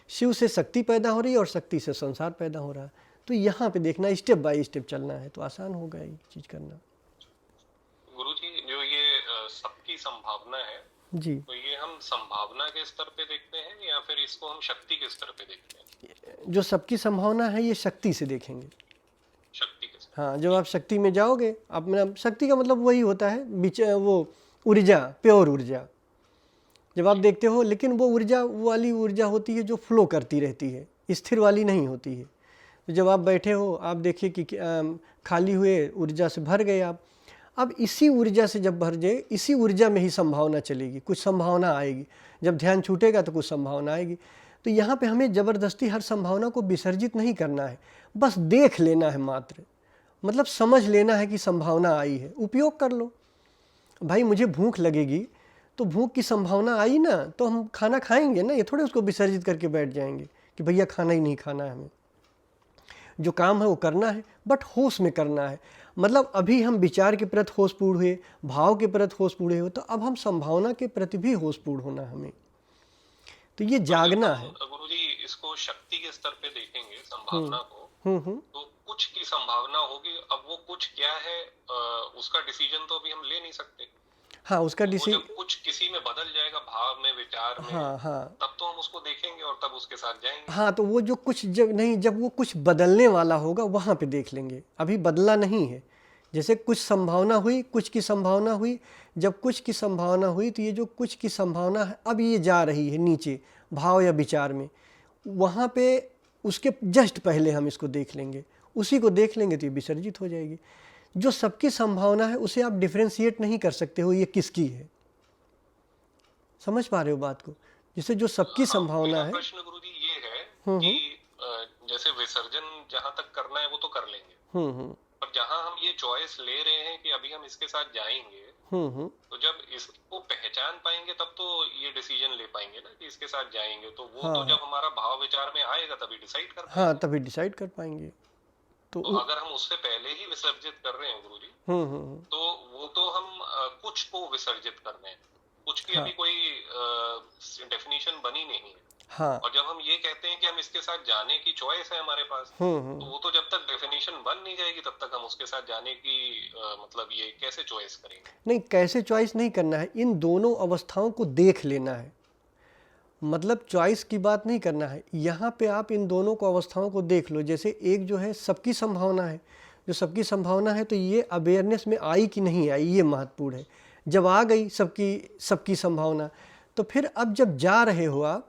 शिव से शक्ति पैदा हो रही है और शक्ति से संसार पैदा हो रहा है। तो यहाँ पे देखना, स्टेप बाय स्टेप चलना है, तो आसान होगा ये चीज करना। गुरुजी, जो ये सबकी संभावना है जी, तो ये हम संभावना के स्तर पे देखते हैं या फिर इसको हम शक्ति के स्तर पे देखते हैं? जो सबकी संभावना है ये शक्ति से देखेंगे। शक्ति के स्तर। हाँ, जब आप शक्ति में जाओगे, आप शक्ति का मतलब वही होता है वो ऊर्जा, प्योर ऊर्जा जब आप देखते हो। लेकिन वो ऊर्जा वो वाली ऊर्जा होती है जो फ्लो करती रहती है, स्थिर वाली नहीं होती है। तो जब आप बैठे हो, आप देखिए कि खाली हुए ऊर्जा से भर गए आप। अब इसी ऊर्जा से जब भर जाए, इसी ऊर्जा में ही संभावना चलेगी, कुछ संभावना आएगी। जब ध्यान छूटेगा तो कुछ संभावना आएगी। तो यहाँ पे हमें ज़बरदस्ती हर संभावना को विसर्जित नहीं करना है, बस देख लेना है मात्र। मतलब समझ लेना है कि संभावना आई है, उपयोग कर लो। भाई मुझे भूख लगेगी, तो भूख की संभावना आई ना, तो हम खाना खाएंगे ना। ये थोड़े उसको विसर्जित करके बैठ जाएंगे कि भैया खाना ही नहीं खाना है। हमें जो काम है वो करना है, बट होश में करना है। मतलब अभी हम विचार के प्रति होशपूर्ण हुए, भाव के प्रति होशपूर्ण हुए, तो अब हम संभावना के प्रति भी होशपूर्ण होना हमें। तो ये जागना है। गुरुजी, इसको शक्ति के स्तर पे देखेंगे संभावना को, तो कुछ की संभावना होगी। अब वो कुछ क्या है, उसका डिसीजन तो अभी हम ले नहीं सकते। हाँ, उसका डिसीजन कुछ किसी में बदल जाएगा, भाव में, विचार में। हाँ, तब तो हम उसको देखेंगे और तब उसके साथ जाएंगे। हाँ, तो वो जो कुछ जब वो कुछ बदलने वाला होगा, वहाँ पे देख लेंगे। अभी बदला नहीं है। जैसे कुछ संभावना हुई, कुछ की संभावना हुई। जब कुछ की संभावना हुई, तो ये जो कुछ की संभावना है, अब ये जा रही है नीचे भाव या विचार में। वहाँ पे उसके जस्ट पहले हम इसको देख लेंगे, उसी को देख लेंगे तो ये विसर्जित हो जाएगी। जो सबकी संभावना है उसे आप डिफरेंशिएट नहीं कर सकते हो ये किसकी है। समझ पा रहे हो बात को? जैसे जो सबकी संभावना है। प्रश्न गुरुजी ये है कि जैसे विसर्जन जहाँ तक करना है वो तो कर लेंगे, पर जब जहां हम ये चॉइस ले रहे हैं कि अभी हम इसके साथ जाएंगे, तो जब इसको पहचान पाएंगे तब तो ये डिसीजन ले पाएंगे ना कि इसके साथ जाएंगे। तो वो तो जब हमारा भाव विचार में आएगा तभी डिसाइड कर पाएंगे। हाँ, तभी डिसाइड कर पाएंगे। तो अगर हम उससे पहले ही विसर्जित कर रहे हैं गुरुजी, तो वो तो हम कुछ को विसर्जित कर रहे हैं, कुछ की अभी कोई डेफिनेशन बनी नहीं है। हाँ। और जब हम ये कहते हैं कि हम इसके साथ जाने की चॉइस है हमारे पास, तो वो तो जब तक डेफिनेशन बन नहीं जाएगी तब तक हम उसके साथ जाने की मतलब ये कैसे चॉइस करेंगे? नहीं, कैसे चॉइस नहीं करना है, इन दोनों अवस्थाओं को देख लेना है। मतलब चॉइस की बात नहीं करना है, यहाँ पे आप इन दोनों को अवस्थाओं को देख लो। जैसे एक जो है सबकी संभावना है, जो सबकी संभावना है तो ये अवेयरनेस में आई कि नहीं आई, ये महत्वपूर्ण है। जब आ गई सबकी संभावना, तो फिर अब जब जा रहे हो आप,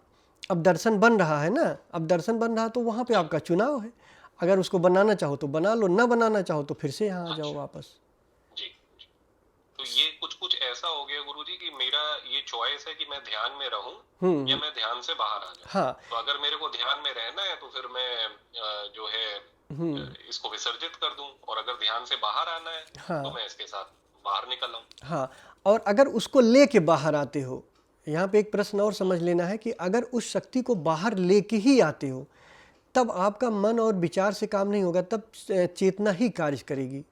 अब दर्शन बन रहा है ना, अब दर्शन बन रहा तो वहाँ पे आपका चुनाव है। अगर उसको बनाना चाहो तो बना लो, ना बनाना चाहो तो फिर से यहाँ आ जाओ वापस। जी। तो ये कुछ ऐसा हो गया गुरुजी कि मेरा ये चॉइस है कि मैं ध्यान में रहूं या मैं ध्यान से बाहर आ जाऊं। हाँ। तो अगर मेरे को ध्यान में रहना है तो फिर मैं जो है इसको विसर्जित कर दूं, और अगर ध्यान से बाहर आना है तो मैं इसके साथ बाहर निकल आऊं। हाँ, और अगर उसको लेके बाहर आते हो, यहाँ पे एक प्रश्न और समझ लेना है कि अगर उस शक्ति को बाहर लेके ही आते हो तब आपका मन और विचार से काम नहीं होगा, तब चेतना ही कार्य करेगी।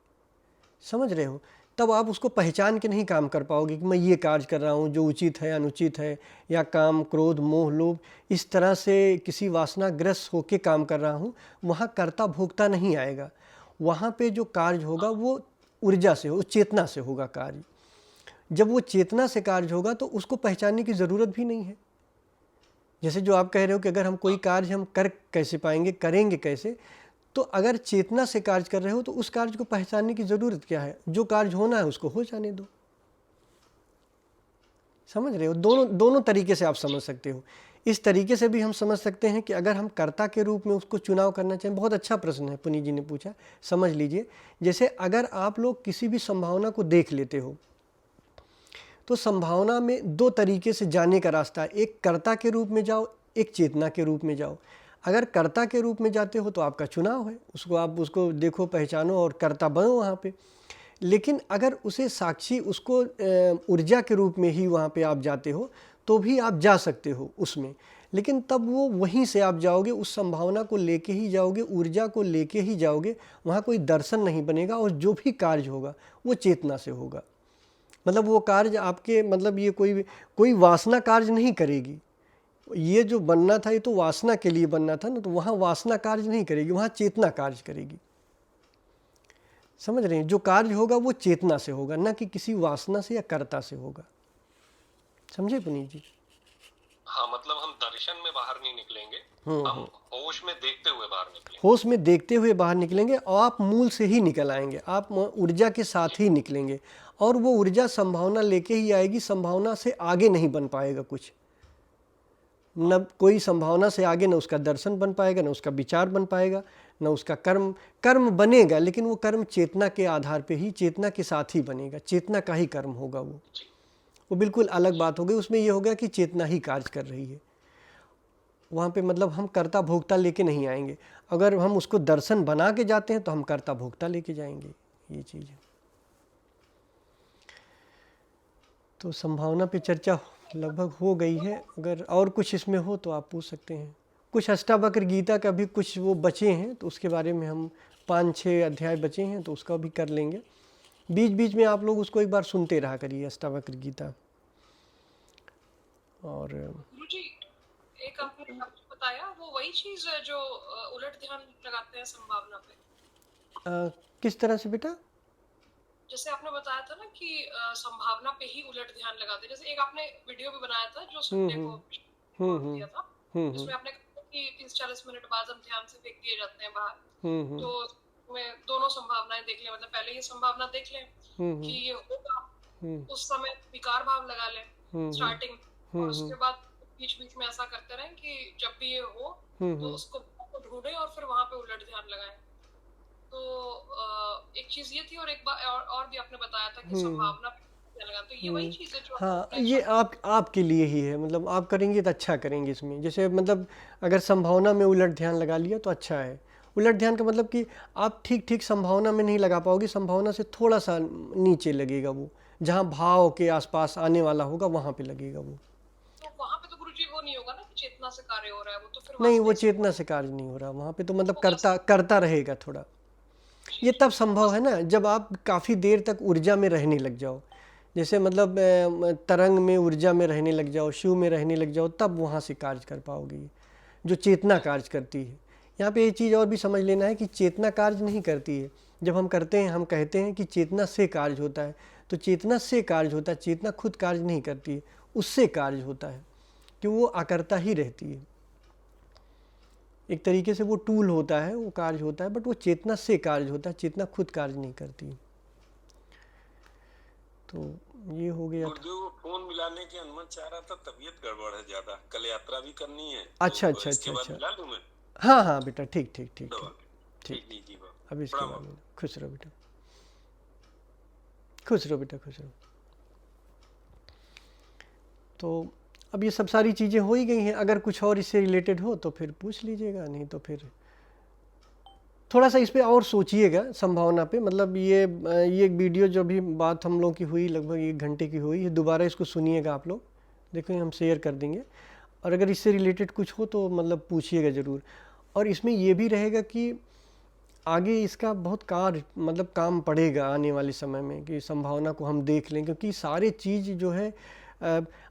समझ रहे हो? तब आप उसको पहचान के नहीं काम कर पाओगे कि मैं ये कार्य कर रहा हूँ जो उचित है, अनुचित है, या काम, क्रोध, मोह, लोभ इस तरह से किसी वासनाग्रस्त होके काम कर रहा हूँ। वहाँ कर्ता भोक्ता नहीं आएगा। वहाँ पे जो कार्य होगा वो ऊर्जा से हो, चेतना से होगा कार्य। जब वो चेतना से कार्य होगा तो उसको पहचानने की ज़रूरत भी नहीं है। जैसे जो आप कह रहे हो कि अगर हम कोई कार्य हम कर कैसे पाएंगे, करेंगे कैसे, तो अगर चेतना से कार्य कर रहे हो तो उस कार्य को पहचानने की ज़रूरत क्या है? जो कार्य होना है उसको हो जाने दो। समझ रहे हो? दोनों तरीके से आप समझ सकते हो। इस तरीके से भी हम समझ सकते हैं कि अगर हम कर्ता के रूप में उसको चुनाव करना चाहें। बहुत अच्छा प्रश्न है पुनीत जी ने पूछा, समझ लीजिए। जैसे अगर आप लोग किसी भी संभावना को देख लेते हो तो संभावना में दो तरीके से जाने का रास्ता है। एक कर्ता के रूप में जाओ, एक चेतना के रूप में जाओ। अगर कर्ता के रूप में जाते हो तो आपका चुनाव है, उसको देखो, पहचानो और कर्ता बनो वहाँ पे। लेकिन अगर उसे साक्षी, उसको ऊर्जा के रूप में ही वहाँ पे आप जाते हो तो भी आप जा सकते हो उसमें, लेकिन तब वो वहीं से आप जाओगे, उस संभावना को लेके ही जाओगे, ऊर्जा को लेके ही जाओगे। वहाँ कोई दर्शन नहीं बनेगा और जो भी कार्य होगा वो चेतना से होगा। मतलब वो कार्य आपके, मतलब ये कोई वासना कार्य नहीं करेगी। ये जो बनना था ये तो वासना के लिए बनना था ना, तो वहाँ वासना कार्य नहीं करेगी, वहाँ चेतना कार्य करेगी। समझ रहे हैं? जो कार्य होगा वो चेतना से होगा, ना कि किसी वासना से या कर्ता से होगा। समझे पुनीत जी? हाँ, मतलब हम दर्शन में बाहर नहीं निकलेंगे, हम होश में देखते हुए बाहर निकलेंगे। होश में देखते हुए बाहर निकलेंगे और आप मूल से ही निकल आएंगे, आप ऊर्जा के साथ ही निकलेंगे। और वो ऊर्जा संभावना लेके ही आएगी, संभावना से आगे नहीं बन पाएगा कुछ। न कोई संभावना से आगे न उसका दर्शन बन पाएगा, न उसका विचार बन पाएगा, न उसका कर्म बनेगा। लेकिन वो कर्म चेतना के आधार पे ही, चेतना के साथ ही बनेगा, चेतना का ही कर्म होगा। वो बिल्कुल अलग बात हो गई। उसमें ये हो गया कि चेतना ही कार्य कर रही है। वहाँ पे मतलब हम कर्ता भोक्ता लेके नहीं आएंगे। अगर हम उसको दर्शन बना के जाते हैं तो हम कर्ता भोक्ता लेके जाएंगे। ये चीज़ है। तो संभावना पे चर्चा लगभग हो गई है। अगर और कुछ इसमें हो तो आप पूछ सकते हैं। कुछ अष्टावक्र गीता का भी कुछ वो बचे हैं तो उसके बारे में हम 5-6 अध्याय बचे हैं तो उसका भी कर लेंगे। बीच बीच में आप लोग उसको एक बार सुनते रहा करिए, अष्टावक्र गीता। और गुरुजी, एक आपने बताया वो वही चीज है जो उलट ध्यान लगाते हैं संभावना पे। किस तरह से बेटा? जैसे आपने बताया था ना कि संभावना पे ही उलट ध्यान लगाते हैं। जैसे एक आपने वीडियो भी बनाया था जो सुनने को दिया था, जिसमें आपने कहा कि 30-40 मिनट बाद हम ध्यान से फेंक दिए जाते हैं बाहर। तो मैं दोनों संभावनाएं देख लें, मतलब पहले ये संभावना देख लें कि ये होगा, उस समय विकार भाव लगा लें स्टार्टिंग, और उसके बाद बीच बीच में ऐसा करते रहें कि जब भी ये हो तो उसको ढूंढें और फिर वहां पे उलट ध्यान लगाएं। तो एक चीज ये थी, और एक बार और भी आपने बताया था कि संभावना पे लगा, तो ये वही चीज है जो हाँ, ये आपके लिए ही है। मतलब आप करेंगे तो अच्छा करेंगे इसमें। जैसे मतलब अगर संभावना में उलट ध्यान लगा लिया तो अच्छा है, उलट ध्यान का मतलब कि आप ठीक ठीक संभावना में नहीं लगा पाओगे, संभावना से थोड़ा सा नीचे लगेगा वो, जहाँ भाव के आसपास आने वाला होगा वहाँ पे लगेगा वो। तो वहाँ पे तो गुरुजी वो नहीं होगा ना कि चेतना से कार्य हो रहा है, वो तो फिर नहीं, वो वासना से चेतना से कार्य नहीं हो रहा वहाँ पे, तो मतलब करता रहेगा थोड़ा। ये तब संभव है ना जब आप काफ़ी देर तक ऊर्जा में रहने लग जाओ, जैसे मतलब तरंग में ऊर्जा में रहने लग जाओ, शिव में रहने लग जाओ, तब वहाँ से कार्य कर पाओगे जो चेतना कार्य करती है। यहाँ पे ये चीज़ और भी समझ लेना है कि चेतना कार्य नहीं करती है। जब हम करते हैं, हम कहते हैं कि चेतना से कार्य होता है, तो चेतना से कार्य होता है, चेतना खुद कार्य नहीं करती है, उससे कार्य होता है कि वो आकर्ता ही रहती है। एक तरीके से वो टूल होता है, वो कार्य होता है, बट वो चेतना से कार्य होता है, चेतना खुद कार्य नहीं करती। तो ये हो गया था। गुरुदेव को फोन मिलाने की अनुमति चाह रहा था, तबीयत गड़बड़ है ज्यादा, कल यात्रा भी करनी है। अच्छा तो अच्छा इसके अच्छा बाद अच्छा, मिला लूं मैं? हाँ हाँ बेटा, ठीक ठीक ठीक दवा ठीक, जी जी बाबा। अभी इसके प्रणाम बाद बाबा। में। खुश रहो बेटा, खुश रहो बेटा, खुश रहो। तो अब ये सब सारी चीज़ें हो ही गई हैं। अगर कुछ और इससे रिलेटेड हो तो फिर पूछ लीजिएगा, नहीं तो फिर थोड़ा सा इस पे और सोचिएगा संभावना पे। मतलब ये एक वीडियो जो भी बात हम लोग की हुई, लगभग 1 घंटे की हुई है, दोबारा इसको सुनिएगा आप लोग, देखो हम शेयर कर देंगे। और अगर इससे रिलेटेड कुछ हो तो मतलब पूछिएगा ज़रूर। और इसमें ये भी रहेगा कि आगे इसका बहुत मतलब काम पड़ेगा आने वाले समय में, कि संभावना को हम देख लें, क्योंकि सारे चीज़ जो है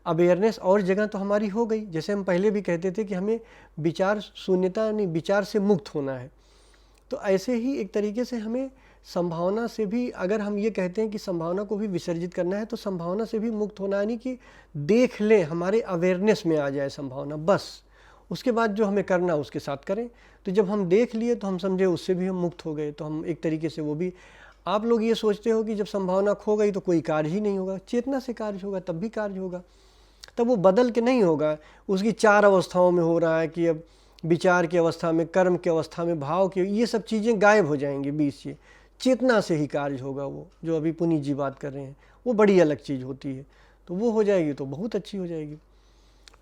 अवेयरनेस और जगह तो हमारी हो गई। जैसे हम पहले भी कहते थे कि हमें विचार शून्यता नहीं, विचार से मुक्त होना है, तो ऐसे ही एक तरीके से हमें संभावना से भी, अगर हम ये कहते हैं कि संभावना को भी विसर्जित करना है, तो संभावना से भी मुक्त होना, यानी कि देख लें, हमारे अवेयरनेस में आ जाए संभावना, बस उसके बाद जो हमें करना उसके साथ करें। तो जब हम देख लिए तो हम समझे उससे भी हम मुक्त हो गए, तो हम एक तरीके से वो भी। आप लोग ये सोचते हो कि जब संभावना खो गई तो कोई कार्य ही नहीं होगा, चेतना से कार्य होगा, तब भी कार्य होगा, तब वो बदल के नहीं होगा। उसकी 4 अवस्थाओं में हो रहा है कि अब विचार की अवस्था में, कर्म की अवस्था में, भाव की, ये सब चीज़ें गायब हो जाएंगी बीच से। चेतना से ही कार्य होगा, वो जो अभी पुनीत जी बात कर रहे हैं वो बड़ी अलग चीज़ होती है। तो वो हो जाएगी तो बहुत अच्छी हो जाएगी।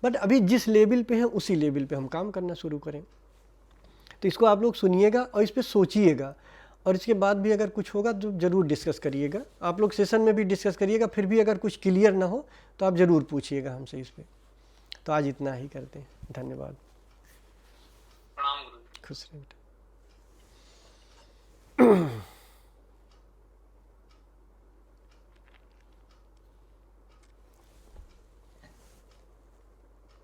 बट अभी जिस लेवल पे हैं उसी लेवल पे हम काम करना शुरू करें। तो इसको आप लोग सुनिएगा और इस पर सोचिएगा, और इसके बाद भी अगर कुछ होगा तो ज़रूर डिस्कस करिएगा। आप लोग सेशन में भी डिस्कस करिएगा, फिर भी अगर कुछ क्लियर ना हो तो आप ज़रूर पूछिएगा हमसे इस पर। तो आज इतना ही करते हैं, धन्यवाद। प्रणाम गुरु। खुश रहिए बेटा।